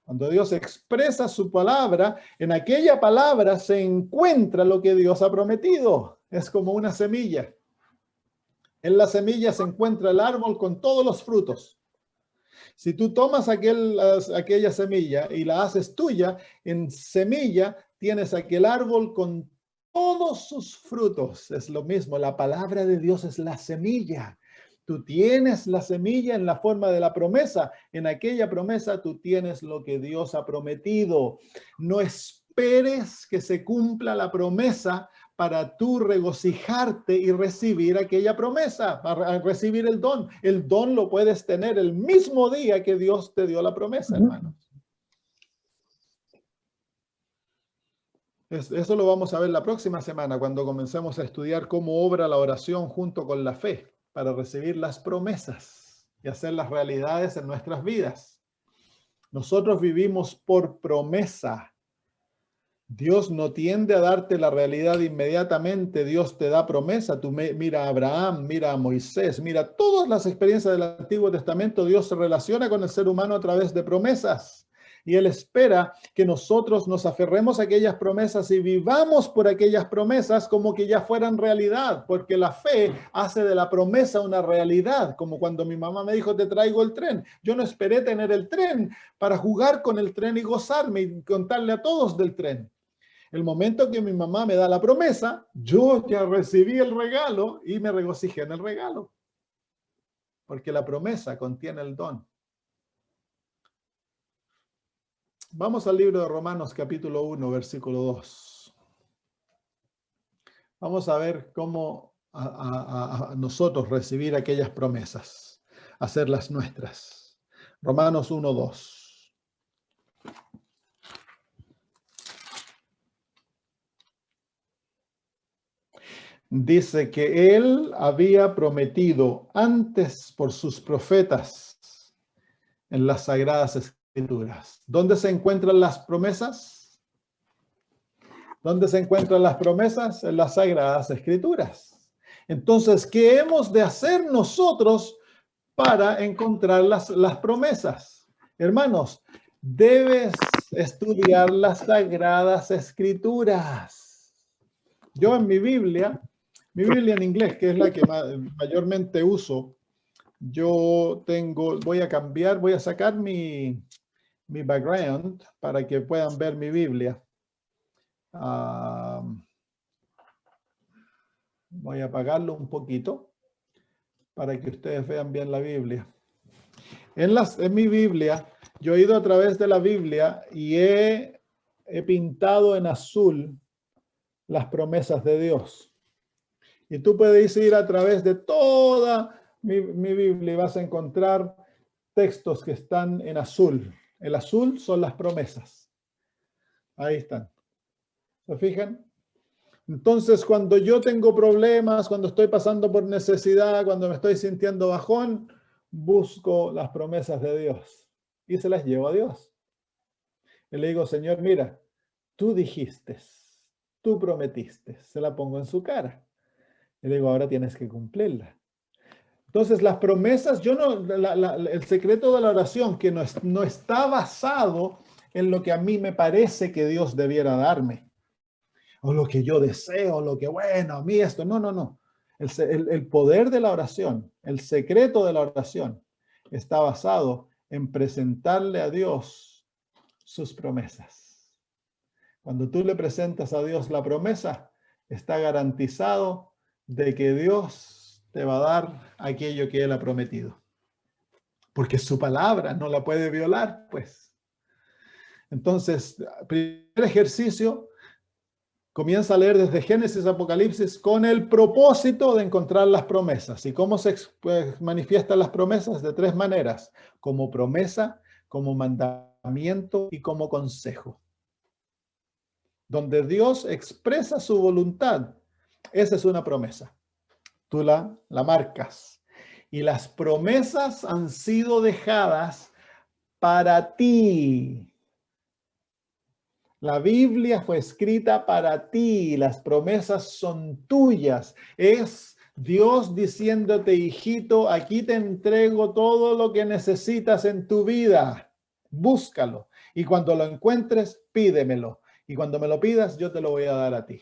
Cuando Dios expresa su palabra, en aquella palabra se encuentra lo que Dios ha prometido. Es como una semilla. En la semilla se encuentra el árbol con todos los frutos. Si tú tomas aquella semilla y la haces tuya, en semilla tienes aquel árbol con todos sus frutos. Es lo mismo, la palabra de Dios es la semilla. Tú tienes la semilla en la forma de la promesa. En aquella promesa tú tienes lo que Dios ha prometido. No esperes que se cumpla la promesa para tú regocijarte y recibir aquella promesa, para recibir el don. El don lo puedes tener el mismo día que Dios te dio la promesa, hermanos. Eso lo vamos a ver la próxima semana cuando comencemos a estudiar cómo obra la oración junto con la fe para recibir las promesas y hacer las realidades en nuestras vidas. Nosotros vivimos por promesa. Dios no tiende a darte la realidad inmediatamente, Dios te da promesa. Tú mira a Abraham, mira a Moisés, mira todas las experiencias del Antiguo Testamento. Dios se relaciona con el ser humano a través de promesas. Y Él espera que nosotros nos aferremos a aquellas promesas y vivamos por aquellas promesas como que ya fueran realidad, porque la fe hace de la promesa una realidad, como cuando mi mamá me dijo, te traigo el tren. Yo no esperé tener el tren para jugar con el tren y gozarme y contarle a todos del tren. El momento que mi mamá me da la promesa, yo ya recibí el regalo y me regocijé en el regalo, porque la promesa contiene el don. Vamos al libro de Romanos capítulo 1, versículo 2. Vamos a ver cómo a nosotros recibir aquellas promesas, hacerlas nuestras. Romanos 1, 2. Dice que Él había prometido antes por sus profetas en las Sagradas Escrituras. ¿Dónde se encuentran las promesas? ¿Dónde se encuentran las promesas? En las Sagradas Escrituras. Entonces, ¿qué hemos de hacer nosotros para encontrar las promesas? Hermanos, debes estudiar las Sagradas Escrituras. Yo en mi Biblia en inglés, que es la que mayormente uso, voy a sacar mi background para que puedan ver mi Biblia. Voy a apagarlo un poquito para que ustedes vean bien la Biblia. En mi Biblia, yo he ido a través de la Biblia y he pintado en azul las promesas de Dios. Y tú puedes ir a través de toda mi Biblia y vas a encontrar textos que están en azul. El azul son las promesas. Ahí están. ¿Se fijan? Entonces, cuando yo tengo problemas, cuando estoy pasando por necesidad, cuando me estoy sintiendo bajón, busco las promesas de Dios y se las llevo a Dios. Y le digo, Señor, mira, tú dijiste, tú prometiste, se la pongo en su cara. Y le digo, ahora tienes que cumplirla. Entonces, las promesas, el secreto de la oración, que no está basado en lo que a mí me parece que Dios debiera darme, o lo que yo deseo, lo que, bueno, a mí esto, no. El poder de la oración, el secreto de la oración, está basado en presentarle a Dios sus promesas. Cuando tú le presentas a Dios la promesa, está garantizado de que Dios te va a dar aquello que Él ha prometido. Porque su palabra no la puede violar, pues. Entonces, primer ejercicio, comienza a leer desde Génesis a Apocalipsis con el propósito de encontrar las promesas. ¿Y cómo se manifiestan las promesas? De tres maneras: como promesa, como mandamiento y como consejo. Donde Dios expresa su voluntad, esa es una promesa. Tú la marcas. Y las promesas han sido dejadas para ti. La Biblia fue escrita para ti, las promesas son tuyas. Es Dios diciéndote, hijito, aquí te entrego todo lo que necesitas en tu vida. Búscalo. Y cuando lo encuentres, pídemelo. Y cuando me lo pidas, yo te lo voy a dar a ti.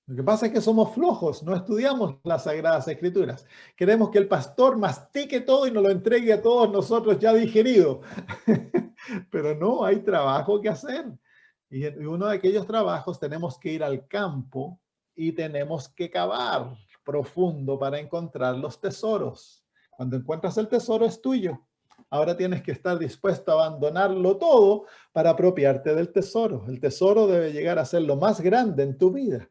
Lo que pasa es que somos flojos, no estudiamos las Sagradas Escrituras. Queremos que el pastor mastique todo y nos lo entregue a todos nosotros ya digerido. Pero no, hay trabajo que hacer. Y uno de aquellos trabajos tenemos que ir al campo y tenemos que cavar profundo para encontrar los tesoros. Cuando encuentras el tesoro es tuyo. Ahora tienes que estar dispuesto a abandonarlo todo para apropiarte del tesoro. El tesoro debe llegar a ser lo más grande en tu vida.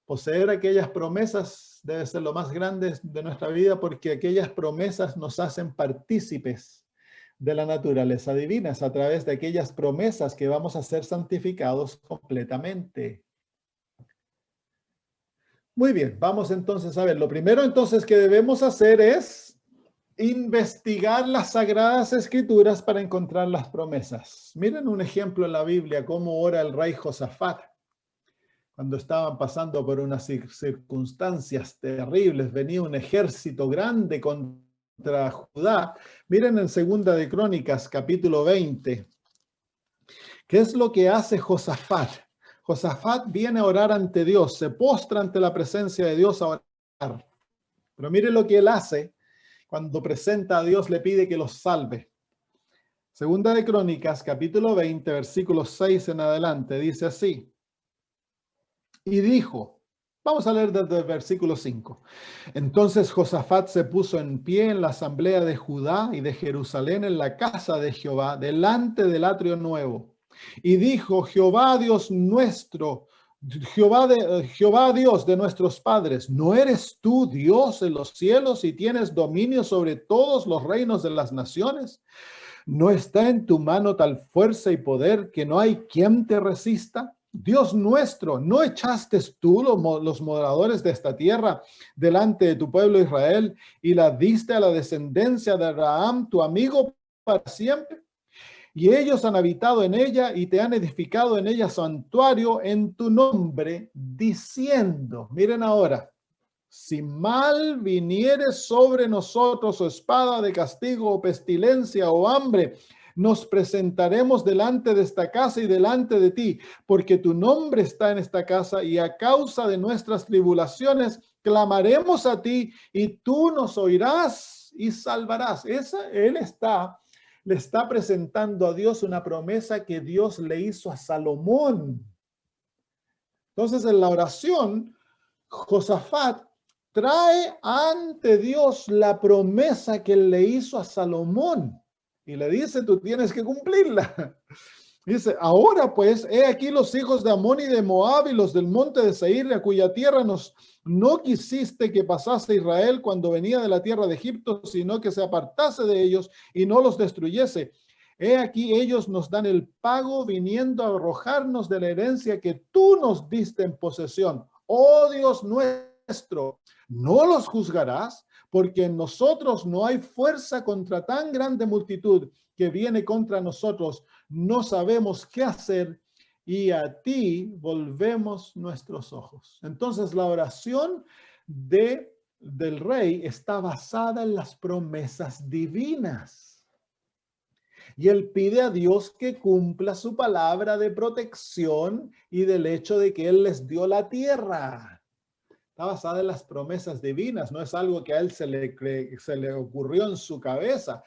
Poseer aquellas promesas debe ser lo más grande de nuestra vida, porque aquellas promesas nos hacen partícipes de la naturaleza divina. Es a través de aquellas promesas que vamos a ser santificados completamente. Muy bien, vamos entonces a ver. Lo primero entonces que debemos hacer es investigar las Sagradas Escrituras para encontrar las promesas. Miren un ejemplo en la Biblia, cómo ora el rey Josafat. Cuando estaban pasando por unas circunstancias terribles, venía un ejército grande contra Judá. Miren en Segunda de Crónicas, capítulo 20. ¿Qué es lo que hace Josafat? Josafat viene a orar ante Dios, se postra ante la presencia de Dios a orar. Pero miren lo que él hace cuando presenta a Dios, le pide que los salve. Segunda de Crónicas, capítulo 20, versículos 6 en adelante, dice así. Y dijo, vamos a leer desde el versículo 5. Entonces Josafat se puso en pie en la asamblea de Judá y de Jerusalén en la casa de Jehová, delante del atrio nuevo. Y dijo, Jehová Dios nuestro, Jehová Dios de nuestros padres, ¿no eres tú Dios en los cielos y tienes dominio sobre todos los reinos de las naciones? ¿No está en tu mano tal fuerza y poder que no hay quien te resista? Dios nuestro, ¿no echaste tú los moradores de esta tierra delante de tu pueblo Israel y la diste a la descendencia de Abraham, tu amigo, para siempre? Y ellos han habitado en ella y te han edificado en ella santuario en tu nombre, diciendo, miren ahora, si mal viniere sobre nosotros o espada de castigo o pestilencia o hambre, nos presentaremos delante de esta casa y delante de ti, porque tu nombre está en esta casa y a causa de nuestras tribulaciones clamaremos a ti y tú nos oirás y salvarás. Él le está presentando a Dios una promesa que Dios le hizo a Salomón. Entonces en la oración, Josafat trae ante Dios la promesa que él le hizo a Salomón y le dice, tú tienes que cumplirla. Dice, ahora pues, he aquí los hijos de Amón y de Moab y los del monte de Seir, a cuya tierra no quisiste que pasase Israel cuando venía de la tierra de Egipto, sino que se apartase de ellos y no los destruyese. He aquí ellos nos dan el pago viniendo a arrojarnos de la herencia que tú nos diste en posesión. Oh Dios nuestro, ¿no los juzgarás? Porque en nosotros no hay fuerza contra tan grande multitud que viene contra nosotros. No sabemos qué hacer y a ti volvemos nuestros ojos. Entonces la oración del rey está basada en las promesas divinas. Y él pide a Dios que cumpla su palabra de protección y del hecho de que él les dio la tierra. Está basada en las promesas divinas, no es algo que a él se le ocurrió en su cabeza.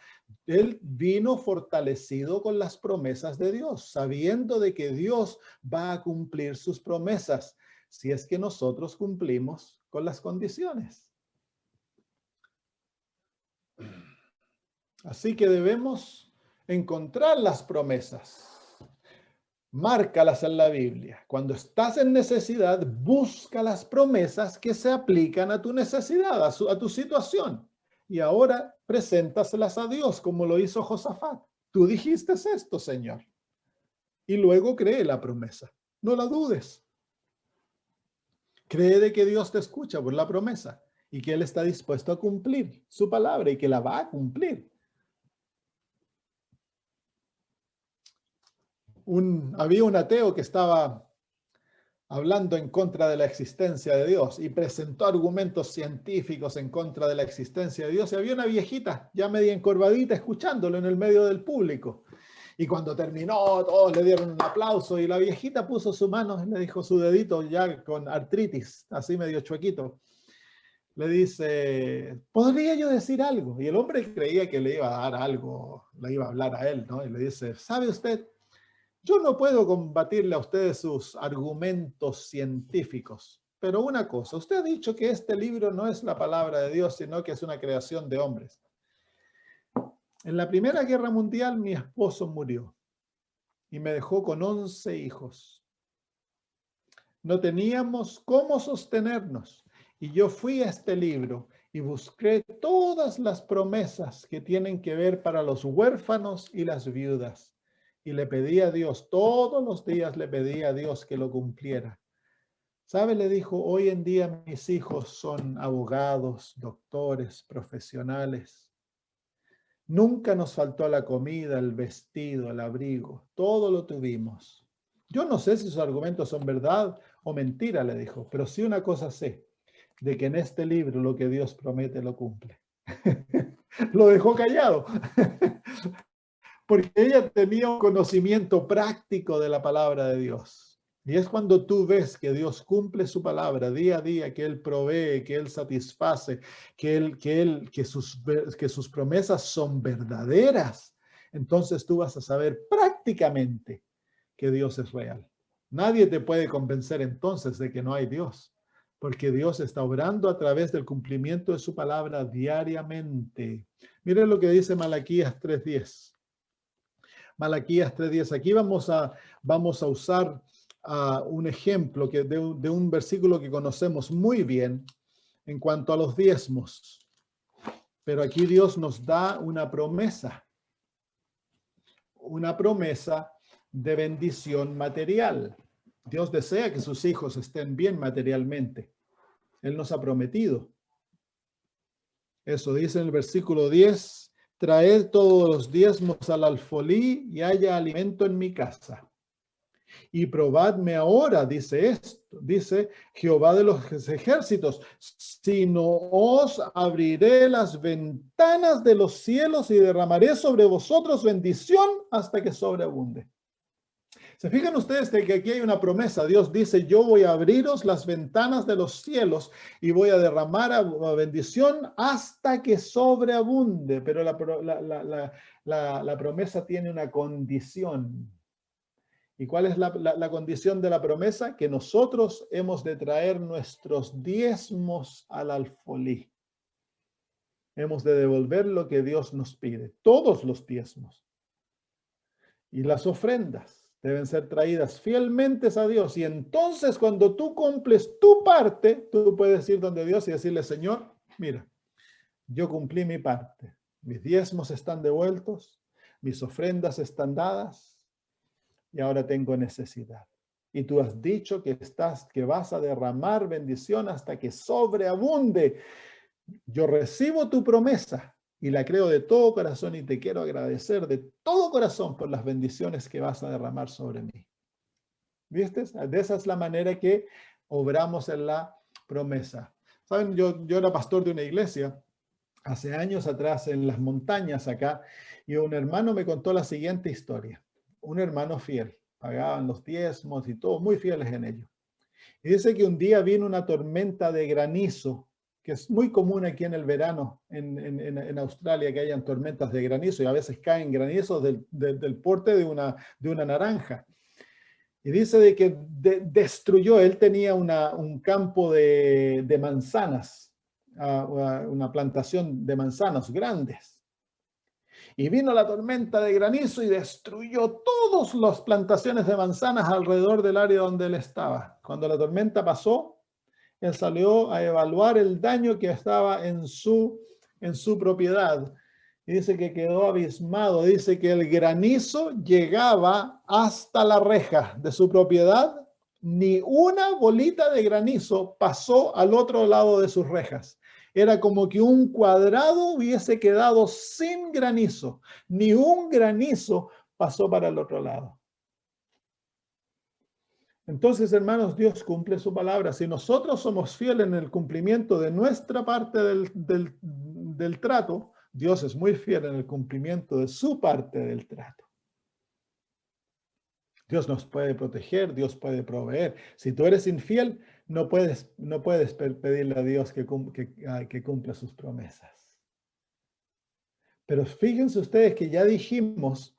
Él vino fortalecido con las promesas de Dios, sabiendo de que Dios va a cumplir sus promesas, si es que nosotros cumplimos con las condiciones. Así que debemos encontrar las promesas. Márcalas en la Biblia. Cuando estás en necesidad, busca las promesas que se aplican a tu necesidad, a tu situación. Y ahora preséntaselas a Dios, como lo hizo Josafat. Tú dijiste esto, Señor. Y luego cree la promesa. No la dudes. Cree de que Dios te escucha por la promesa y que Él está dispuesto a cumplir su palabra y que la va a cumplir. Había un ateo que estaba hablando en contra de la existencia de Dios y presentó argumentos científicos en contra de la existencia de Dios. Y había una viejita ya media encorvadita escuchándolo en el medio del público. Y cuando terminó, todos le dieron un aplauso y la viejita puso su mano y le dijo su dedito ya con artritis, así medio chuequito. Le dice, ¿podría yo decir algo? Y el hombre creía que le iba a dar algo, le iba a hablar a él, ¿no? Y le dice, ¿sabe usted? Yo no puedo combatirle a ustedes sus argumentos científicos, pero una cosa, usted ha dicho que este libro no es la palabra de Dios, sino que es una creación de hombres. En la Primera Guerra Mundial mi esposo murió y me dejó con 11 hijos. No teníamos cómo sostenernos y yo fui a este libro y busqué todas las promesas que tienen que ver para los huérfanos y las viudas. Y le pedí a Dios, todos los días le pedí a Dios que lo cumpliera. ¿Sabe? Le dijo, hoy en día mis hijos son abogados, doctores, profesionales. Nunca nos faltó la comida, el vestido, el abrigo. Todo lo tuvimos. Yo no sé si sus argumentos son verdad o mentira, le dijo, pero sí una cosa sé, de que en este libro lo que Dios promete lo cumple. Lo dejó callado. Porque ella tenía un conocimiento práctico de la palabra de Dios. Y es cuando tú ves que Dios cumple su palabra día a día, que Él provee, que Él satisface, que sus promesas son verdaderas. Entonces tú vas a saber prácticamente que Dios es real. Nadie te puede convencer entonces de que no hay Dios, porque Dios está obrando a través del cumplimiento de su palabra diariamente. Miren lo que dice Malaquías 3:10. Malaquías 3:10. Aquí vamos a usar un ejemplo de un versículo que conocemos muy bien en cuanto a los diezmos. Pero aquí Dios nos da una promesa de bendición material. Dios desea que sus hijos estén bien materialmente. Él nos ha prometido. Eso dice en el versículo 10. Traed todos los diezmos al alfolí y haya alimento en mi casa. Y probadme ahora, dice esto, dice Jehová de los ejércitos, si no os abriré las ventanas de los cielos y derramaré sobre vosotros bendición hasta que sobreabunde. ¿Se fijan ustedes de que aquí hay una promesa? Dios dice, yo voy a abriros las ventanas de los cielos y voy a derramar bendición hasta que sobreabunde. Pero la promesa tiene una condición. ¿Y cuál es la condición de la promesa? Que nosotros hemos de traer nuestros diezmos al alfolí. Hemos de devolver lo que Dios nos pide, todos los diezmos. Y las ofrendas deben ser traídas fielmente a Dios. Y entonces cuando tú cumples tu parte, tú puedes ir donde Dios y decirle, Señor, mira, yo cumplí mi parte. Mis diezmos están devueltos, mis ofrendas están dadas y ahora tengo necesidad. Y tú has dicho que vas a derramar bendición hasta que sobreabunde. Yo recibo tu promesa y la creo de todo corazón y te quiero agradecer de todo corazón por las bendiciones que vas a derramar sobre mí. ¿Viste? De esa es la manera que obramos en la promesa. Saben, yo era pastor de una iglesia hace años atrás en las montañas acá y un hermano me contó la siguiente historia. Un hermano fiel, pagaban los diezmos y todo, muy fieles en ello. Y dice que un día vino una tormenta de granizo, que es muy común aquí en el verano en Australia, que hayan tormentas de granizo y a veces caen granizos del porte de una naranja. Y dice de que destruyó, él tenía un campo de manzanas, una plantación de manzanas grandes. Y vino la tormenta de granizo y destruyó todas las plantaciones de manzanas alrededor del área donde él estaba. Cuando la tormenta pasó, él salió a evaluar el daño que estaba en su propiedad. Y dice que quedó abismado. Dice que el granizo llegaba hasta la reja de su propiedad. Ni una bolita de granizo pasó al otro lado de sus rejas. Era como que un cuadrado hubiese quedado sin granizo. Ni un granizo pasó para el otro lado. Entonces, hermanos, Dios cumple su palabra. Si nosotros somos fieles en el cumplimiento de nuestra parte del trato, Dios es muy fiel en el cumplimiento de su parte del trato. Dios nos puede proteger, Dios puede proveer. Si tú eres infiel, no puedes pedirle a Dios que cumpla sus promesas. Pero fíjense ustedes que ya dijimos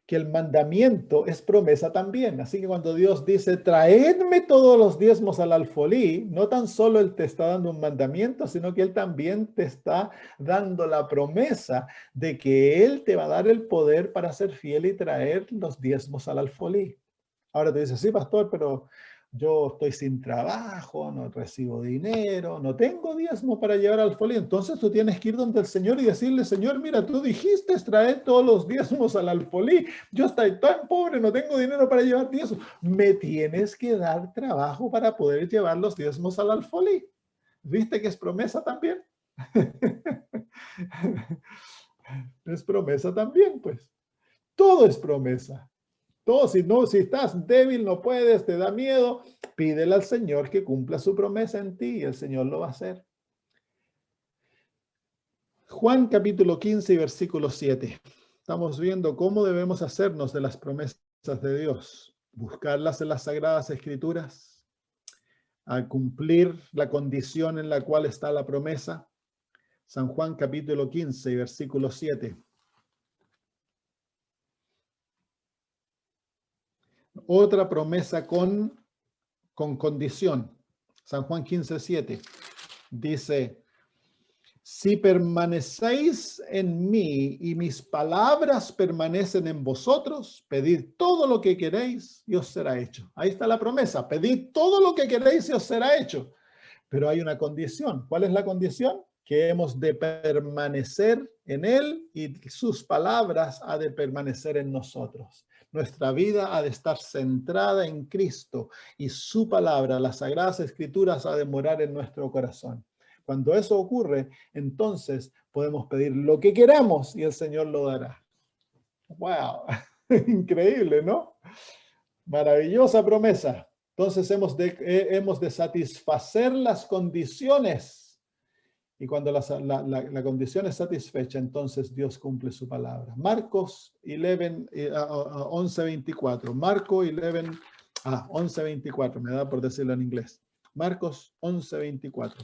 que el mandamiento es promesa también. Así que cuando Dios dice, traedme todos los diezmos al alfolí, no tan solo Él te está dando un mandamiento, sino que Él también te está dando la promesa de que Él te va a dar el poder para ser fiel y traer los diezmos al alfolí. Ahora te dice, sí, pastor, pero yo estoy sin trabajo, no recibo dinero, no tengo diezmo para llevar al alfolí. Entonces tú tienes que ir donde el Señor y decirle, Señor, mira, tú dijiste traer todos los diezmos al alfolí. Yo estoy tan pobre, no tengo dinero para llevar diezmos. Me tienes que dar trabajo para poder llevar los diezmos al alfolí. ¿Viste que es promesa también? Es promesa también, pues. Todo es promesa. Todo, si estás débil, no puedes, te da miedo, pídele al Señor que cumpla su promesa en ti y el Señor lo va a hacer. Juan capítulo 15 y versículo 7. Estamos viendo cómo debemos hacernos de las promesas de Dios. Buscarlas en las Sagradas Escrituras, a cumplir la condición en la cual está la promesa. San Juan capítulo 15 y versículo 7. Otra promesa con condición. San Juan 15, 7 dice, si permanecéis en mí y mis palabras permanecen en vosotros, pedid todo lo que queréis y os será hecho. Ahí está la promesa, pedid todo lo que queréis y os será hecho. Pero hay una condición. ¿Cuál es la condición? Que hemos de permanecer en Él y sus palabras ha de permanecer en nosotros. Nuestra vida ha de estar centrada en Cristo y su palabra, las Sagradas Escrituras, ha de morar en nuestro corazón. Cuando eso ocurre, entonces podemos pedir lo que queramos y el Señor lo dará. ¡Wow! Increíble, ¿no? Maravillosa promesa. Entonces hemos de satisfacer las condiciones. Y cuando la condición es satisfecha, entonces Dios cumple su palabra. Marcos 11:24. Marcos 11:24. Me da por decirlo en inglés. Marcos 11:24.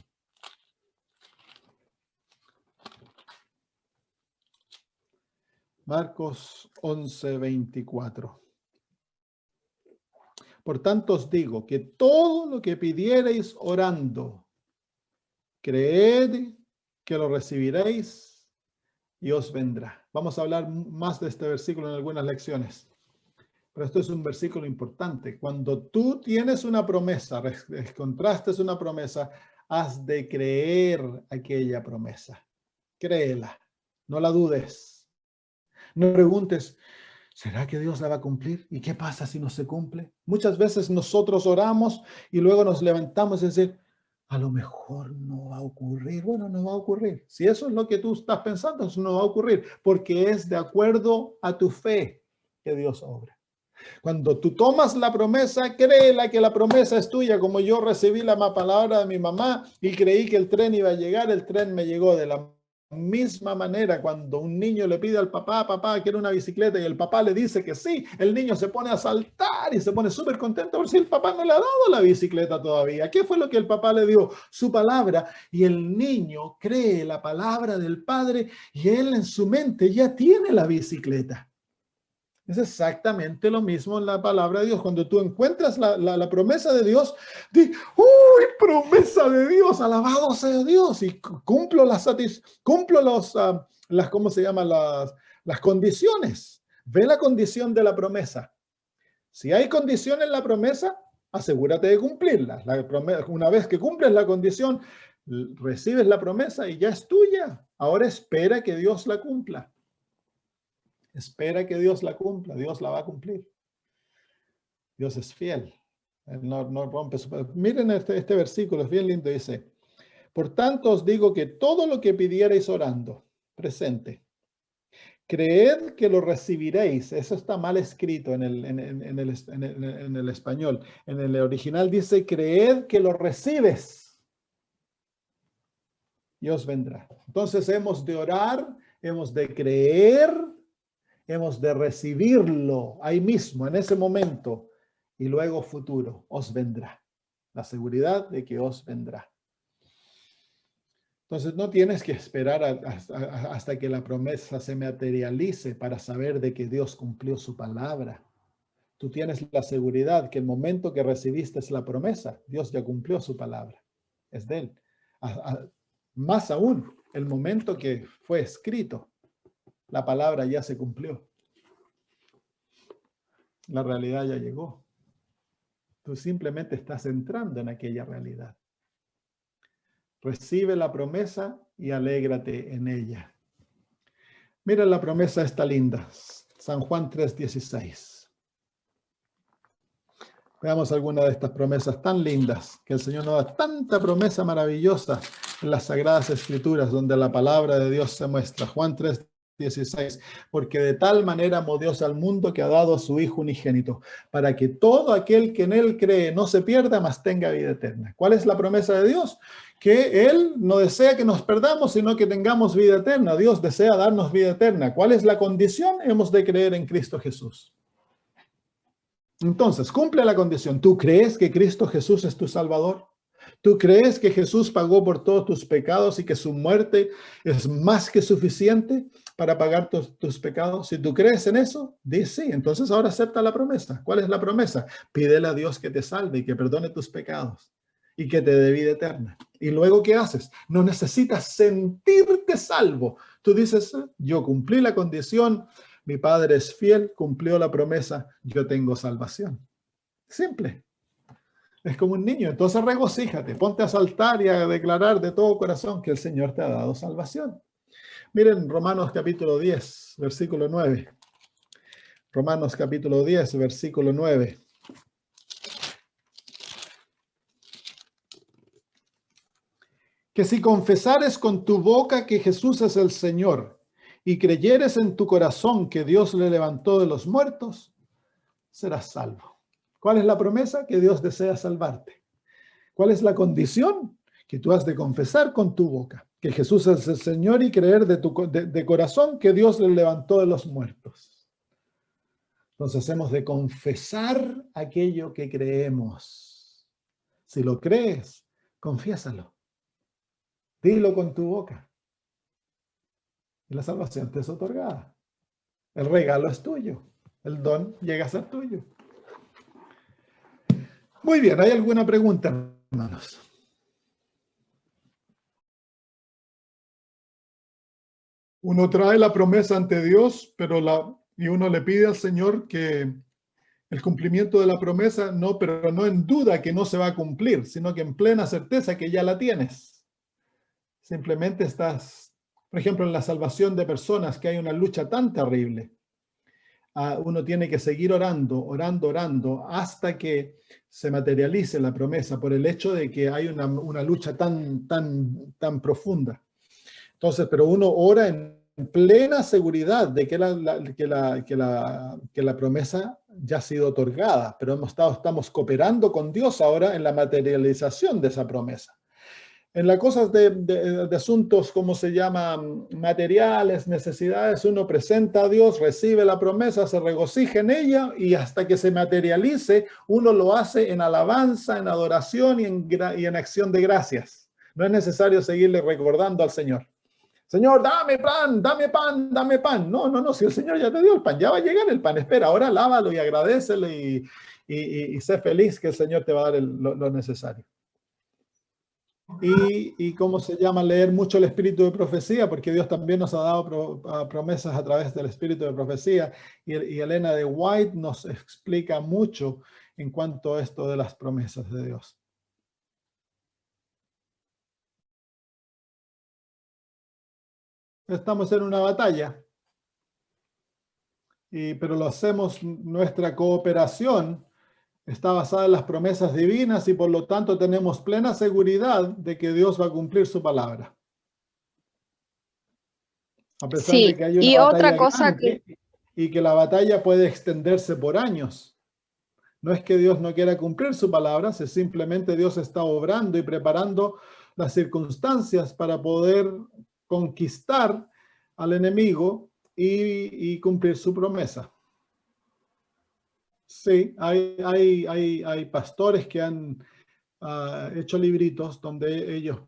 Marcos 11:24. Por tanto os digo que todo lo que pidiereis orando, creed que lo recibiréis y os vendrá. Vamos a hablar más de este versículo en algunas lecciones. Pero esto es un versículo importante. Cuando tú tienes una promesa, contrastes una promesa, has de creer aquella promesa. Créela, no la dudes. No preguntes, ¿será que Dios la va a cumplir? ¿Y qué pasa si no se cumple? Muchas veces nosotros oramos y luego nos levantamos y decimos, a lo mejor no va a ocurrir. Bueno, no va a ocurrir. Si eso es lo que tú estás pensando, eso no va a ocurrir, porque es de acuerdo a tu fe que Dios obra. Cuando tú tomas la promesa, créela que la promesa es tuya. Como yo recibí la palabra de mi mamá y creí que el tren iba a llegar, el tren me llegó. De la misma manera, cuando un niño le pide al papá, papá, quiero una bicicleta, y el papá le dice que sí, el niño se pone a saltar y se pone súper contento por si el papá no le ha dado la bicicleta todavía. ¿Qué fue lo que el papá le dio? Su palabra. Y el niño cree la palabra del padre y él en su mente ya tiene la bicicleta. Es exactamente lo mismo en la palabra de Dios. Cuando tú encuentras la promesa de Dios, di, ¡uy, promesa de Dios! Alabado sea Dios. Y cumplo ¿cómo se llama? Las condiciones. Ve la condición de la promesa. Si hay condición en la promesa, asegúrate de cumplirla. Una vez que cumples la condición, recibes la promesa y ya es tuya. Ahora espera que Dios la cumpla. Espera que Dios la cumpla. Dios la va a cumplir. Dios es fiel. Él no rompe su palabra. Miren este versículo, es bien lindo. Dice, por tanto os digo que todo lo que pidierais orando, presente, creed que lo recibiréis. Eso está mal escrito en el español. En el original dice, creed que lo recibes y os vendrá. Entonces hemos de orar, hemos de creer, hemos de recibirlo ahí mismo, en ese momento, y luego futuro, os vendrá. La seguridad de que os vendrá. Entonces no tienes que esperar hasta que la promesa se materialice para saber de que Dios cumplió su palabra. Tú tienes la seguridad que el momento que recibiste la promesa, Dios ya cumplió su palabra. Es de Él. Más aún, el momento que fue escrito, la palabra ya se cumplió. La realidad ya llegó. Tú simplemente estás entrando en aquella realidad. Recibe la promesa y alégrate en ella. Mira, la promesa está linda. San Juan 3:16. Veamos alguna de estas promesas tan lindas, que el Señor nos da tanta promesa maravillosa en las Sagradas Escrituras, donde la palabra de Dios se muestra. Juan 3:16, porque de tal manera amó Dios al mundo que ha dado a su Hijo unigénito, para que todo aquel que en Él cree no se pierda, mas tenga vida eterna. ¿Cuál es la promesa de Dios? Que Él no desea que nos perdamos, sino que tengamos vida eterna. Dios desea darnos vida eterna. ¿Cuál es la condición? Hemos de creer en Cristo Jesús. Entonces, cumple la condición. ¿Tú crees que Cristo Jesús es tu Salvador? ¿Tú crees que Jesús pagó por todos tus pecados y que su muerte es más que suficiente para pagar tus pecados? Si tú crees en eso, di sí. Entonces ahora acepta la promesa. ¿Cuál es la promesa? Pídele a Dios que te salve y que perdone tus pecados y que te dé vida eterna. ¿Y luego qué haces? No necesitas sentirte salvo. Tú dices, yo cumplí la condición, mi Padre es fiel, cumplió la promesa, yo tengo salvación. Simple. Es como un niño. Entonces regocíjate, ponte a saltar y a declarar de todo corazón que el Señor te ha dado salvación. Miren Romanos capítulo 10, versículo 9. Romanos capítulo 10, versículo 9. Que si confesares con tu boca que Jesús es el Señor y creyeres en tu corazón que Dios le levantó de los muertos, serás salvo. ¿Cuál es la promesa? Que Dios desea salvarte. ¿Cuál es la condición? Que tú has de confesar con tu boca que Jesús es el Señor y creer de corazón que Dios le levantó de los muertos. Entonces hemos de confesar aquello que creemos. Si lo crees, confiésalo. Dilo con tu boca. Y la salvación te es otorgada. El regalo es tuyo. El don llega a ser tuyo. Muy bien, ¿hay alguna pregunta, hermanos? Uno trae la promesa ante Dios, y uno le pide al Señor que el cumplimiento de la promesa, pero no en duda que no se va a cumplir, sino que en plena certeza que ya la tienes. Simplemente estás, por ejemplo, en la salvación de personas, que hay una lucha tan terrible. Uno tiene que seguir orando, hasta que se materialice la promesa, por el hecho de que hay una lucha tan profunda. Entonces, pero uno ora en plena seguridad de que la promesa ya ha sido otorgada, pero estamos cooperando con Dios ahora en la materialización de esa promesa. En las cosas de asuntos, ¿cómo se llama? Materiales, necesidades, uno presenta a Dios, recibe la promesa, se regocija en ella y hasta que se materialice, uno lo hace en alabanza, en adoración y en acción de gracias. No es necesario seguirle recordando al Señor. Señor, dame pan, dame pan, dame pan. No, no, no, si el Señor ya te dio el pan, ya va a llegar el pan. Espera, ahora lávalo y agradécele y sé feliz que el Señor te va a dar lo necesario. Y cómo se llama, leer mucho el espíritu de profecía, porque Dios también nos ha dado promesas a través del espíritu de profecía. Y Elena de White nos explica mucho en cuanto a esto de las promesas de Dios. Estamos en una batalla, pero lo hacemos, nuestra cooperación está basada en las promesas divinas y por lo tanto tenemos plena seguridad de que Dios va a cumplir su palabra. A pesar de Sí, que hay una y otra batalla cosa que... grande y que la batalla puede extenderse por años. No es que Dios no quiera cumplir su palabra, es simplemente Dios está obrando y preparando las circunstancias para poder conquistar al enemigo y cumplir su promesa. Sí, hay pastores que han hecho libritos donde ellos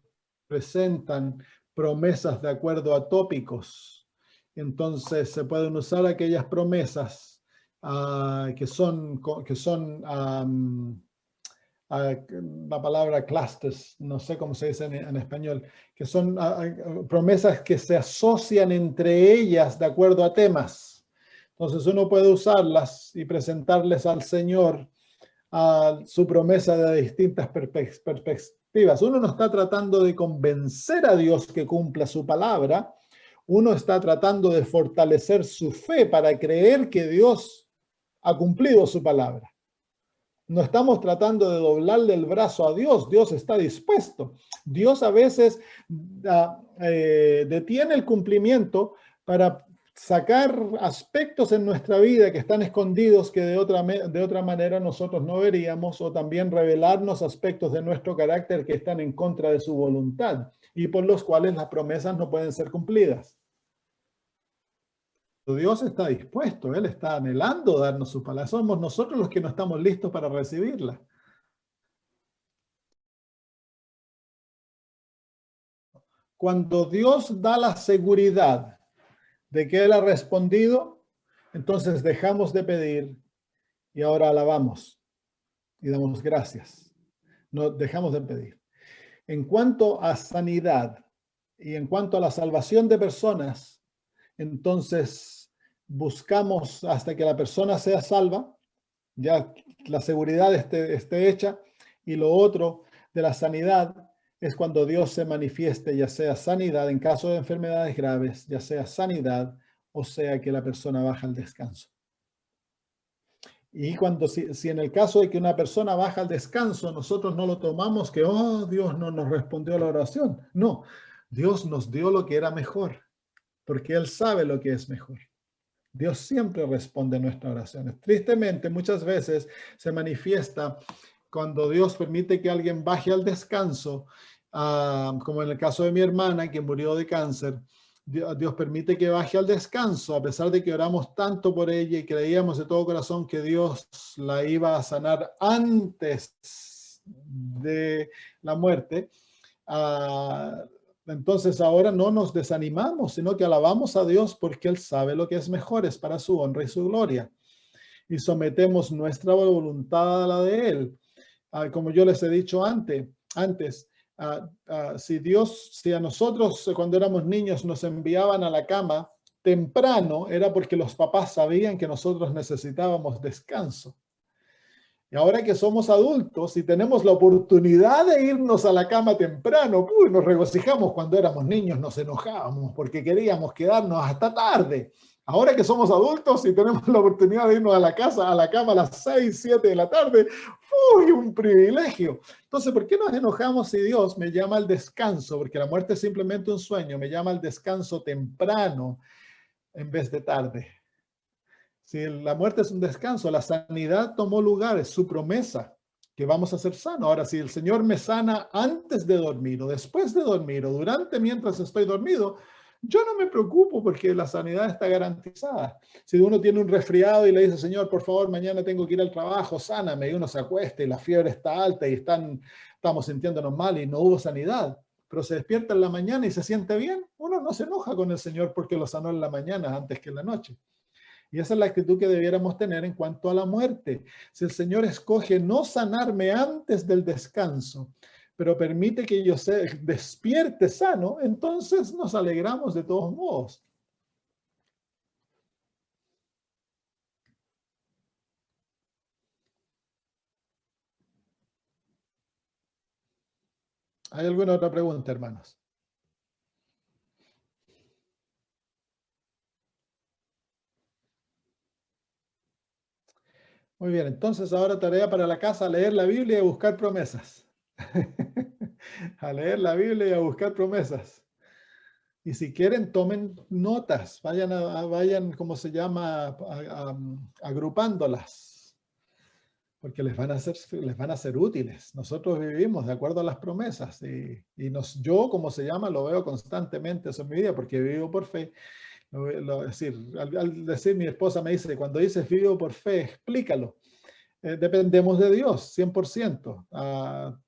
presentan promesas de acuerdo a tópicos. Entonces se pueden usar aquellas promesas que son la palabra clusters, no sé cómo se dice en español, que son promesas que se asocian entre ellas de acuerdo a temas. Entonces uno puede usarlas y presentarles al Señor su promesa de distintas perspectivas. Uno no está tratando de convencer a Dios que cumpla su palabra, uno está tratando de fortalecer su fe para creer que Dios ha cumplido su palabra. No estamos tratando de doblarle el brazo a Dios, Dios está dispuesto. Dios a veces detiene el cumplimiento para sacar aspectos en nuestra vida que están escondidos que de otra manera nosotros no veríamos, o también revelarnos aspectos de nuestro carácter que están en contra de su voluntad y por los cuales las promesas no pueden ser cumplidas. Dios está dispuesto, Él está anhelando darnos su palabra. Somos nosotros los que no estamos listos para recibirla. Cuando Dios da la seguridad de que Él ha respondido, entonces dejamos de pedir y ahora alabamos y damos gracias. No dejamos de pedir. En cuanto a sanidad y en cuanto a la salvación de personas, entonces buscamos hasta que la persona sea salva, ya la seguridad esté hecha, y lo otro de la sanidad es cuando Dios se manifieste, ya sea sanidad en caso de enfermedades graves, ya sea sanidad, o sea que la persona baja al descanso. Y cuando, si en el caso de que una persona baja al descanso, nosotros no lo tomamos que, oh, Dios no nos respondió a la oración. No, Dios nos dio lo que era mejor, porque Él sabe lo que es mejor. Dios siempre responde a nuestras oraciones. Tristemente, muchas veces se manifiesta cuando Dios permite que alguien baje al descanso, como en el caso de mi hermana que murió de cáncer. Dios permite que baje al descanso, a pesar de que oramos tanto por ella y creíamos de todo corazón que Dios la iba a sanar antes de la muerte. Entonces ahora no nos desanimamos, sino que alabamos a Dios porque Él sabe lo que es mejor, es para su honra y su gloria. Y sometemos nuestra voluntad a la de Él. Como yo les he dicho antes, si a nosotros cuando éramos niños nos enviaban a la cama temprano, era porque los papás sabían que nosotros necesitábamos descanso. Y ahora que somos adultos y tenemos la oportunidad de irnos a la cama temprano, nos regocijamos. Cuando éramos niños nos enojábamos porque queríamos quedarnos hasta tarde. Ahora que somos adultos y tenemos la oportunidad de irnos a la cama a las 6, 7 de la tarde, ¡uy! Un privilegio. Entonces, ¿por qué nos enojamos si Dios me llama al descanso? Porque la muerte es simplemente un sueño, me llama al descanso temprano en vez de tarde. Si la muerte es un descanso, la sanidad tomó lugar, es su promesa que vamos a ser sanos. Ahora, si el Señor me sana antes de dormir o después de dormir o durante mientras estoy dormido, yo no me preocupo porque la sanidad está garantizada. Si uno tiene un resfriado y le dice, Señor, por favor, mañana tengo que ir al trabajo, sáname, y uno se acuesta y la fiebre está alta y estamos sintiéndonos mal y no hubo sanidad. pero se despierta en la mañana y se siente bien, uno no se enoja con el Señor porque lo sanó en la mañana antes que en la noche. Y esa es la actitud que debiéramos tener en cuanto a la muerte. Si el Señor escoge no sanarme antes del descanso, pero permite que yo se despierte sano, entonces nos alegramos de todos modos. ¿Hay alguna otra pregunta, hermanos? Muy bien, entonces ahora tarea para la casa, leer la Biblia y buscar promesas. A leer la Biblia y a buscar promesas. Y si quieren, tomen notas, vayan, ¿cómo se llama? Agrupándolas, porque les van a ser útiles. Nosotros vivimos de acuerdo a las promesas y yo, como se llama, lo veo constantemente eso en mi vida, porque vivo por fe. Al decir, mi esposa me dice, cuando dices vivo por fe, explícalo. Dependemos de Dios 100%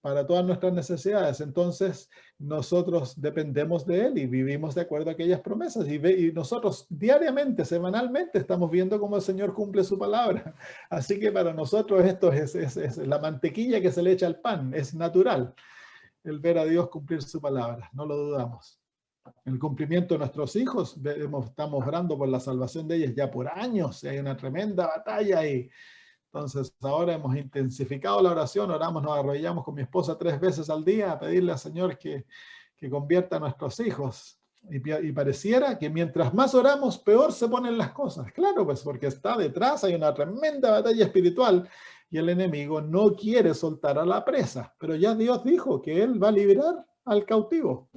para todas nuestras necesidades. Entonces, nosotros dependemos de Él y vivimos de acuerdo a aquellas promesas. Y nosotros diariamente, semanalmente, estamos viendo cómo el Señor cumple su palabra. Así que para nosotros esto es la mantequilla que se le echa al pan. Es natural el ver a Dios cumplir su palabra. No lo dudamos. El cumplimiento de nuestros hijos, estamos orando por la salvación de ellos ya por años. Hay una tremenda batalla ahí. Entonces, ahora hemos intensificado la oración, oramos, nos arrodillamos con mi esposa 3 veces al día a pedirle al Señor que convierta a nuestros hijos. Y pareciera que mientras más oramos, peor se ponen las cosas. Claro, pues porque está detrás, hay una tremenda batalla espiritual y el enemigo no quiere soltar a la presa. Pero ya Dios dijo que Él va a liberar al cautivo.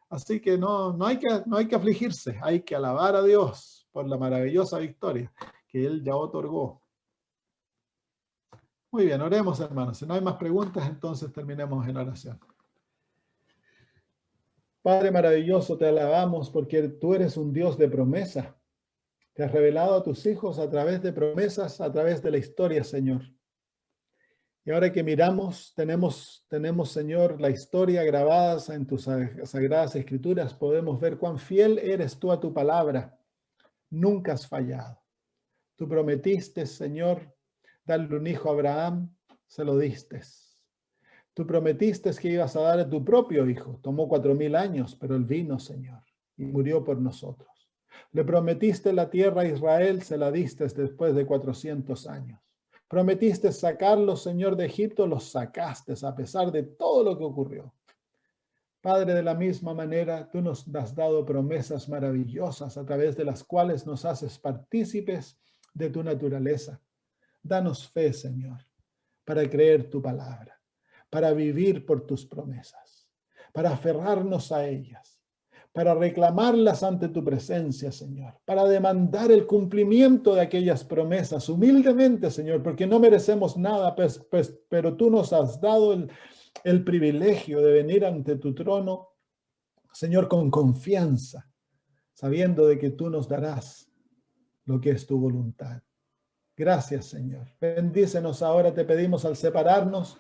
Así que no hay que afligirse, hay que alabar a Dios por la maravillosa victoria que Él ya otorgó. Muy bien, oremos, hermanos. Si no hay más preguntas, entonces terminemos en oración. Padre maravilloso, te alabamos porque tú eres un Dios de promesa. Te has revelado a tus hijos a través de promesas, a través de la historia, Señor. Y ahora que miramos, tenemos, Señor, la historia grabada en tus sagradas escrituras, podemos ver cuán fiel eres tú a tu palabra. Nunca has fallado. Tú prometiste, Señor, darle un hijo a Abraham, se lo diste. Tú prometiste que ibas a dar a tu propio hijo. Tomó 4000 años, pero él vino, Señor, y murió por nosotros. Le prometiste la tierra a Israel, se la diste después de 400 años. Prometiste sacarlos, Señor, de Egipto, los sacaste a pesar de todo lo que ocurrió. Padre, de la misma manera, tú nos has dado promesas maravillosas a través de las cuales nos haces partícipes de tu naturaleza. Danos fe, Señor, para creer tu palabra, para vivir por tus promesas, para aferrarnos a ellas, para reclamarlas ante tu presencia, Señor, para demandar el cumplimiento de aquellas promesas humildemente, Señor, porque no merecemos nada, pero tú nos has dado el privilegio de venir ante tu trono, Señor, con confianza, sabiendo de que tú nos darás lo que es tu voluntad. Gracias, Señor. Bendícenos ahora, te pedimos al separarnos,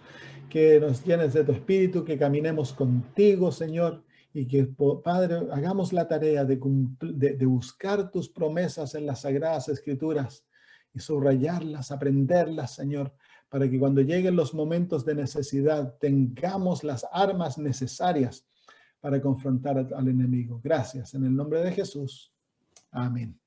que nos llenes de tu espíritu, que caminemos contigo, Señor, y que, Padre, hagamos la tarea de buscar tus promesas en las Sagradas Escrituras y subrayarlas, aprenderlas, Señor, para que cuando lleguen los momentos de necesidad tengamos las armas necesarias para confrontar al enemigo. Gracias, en el nombre de Jesús. Amén.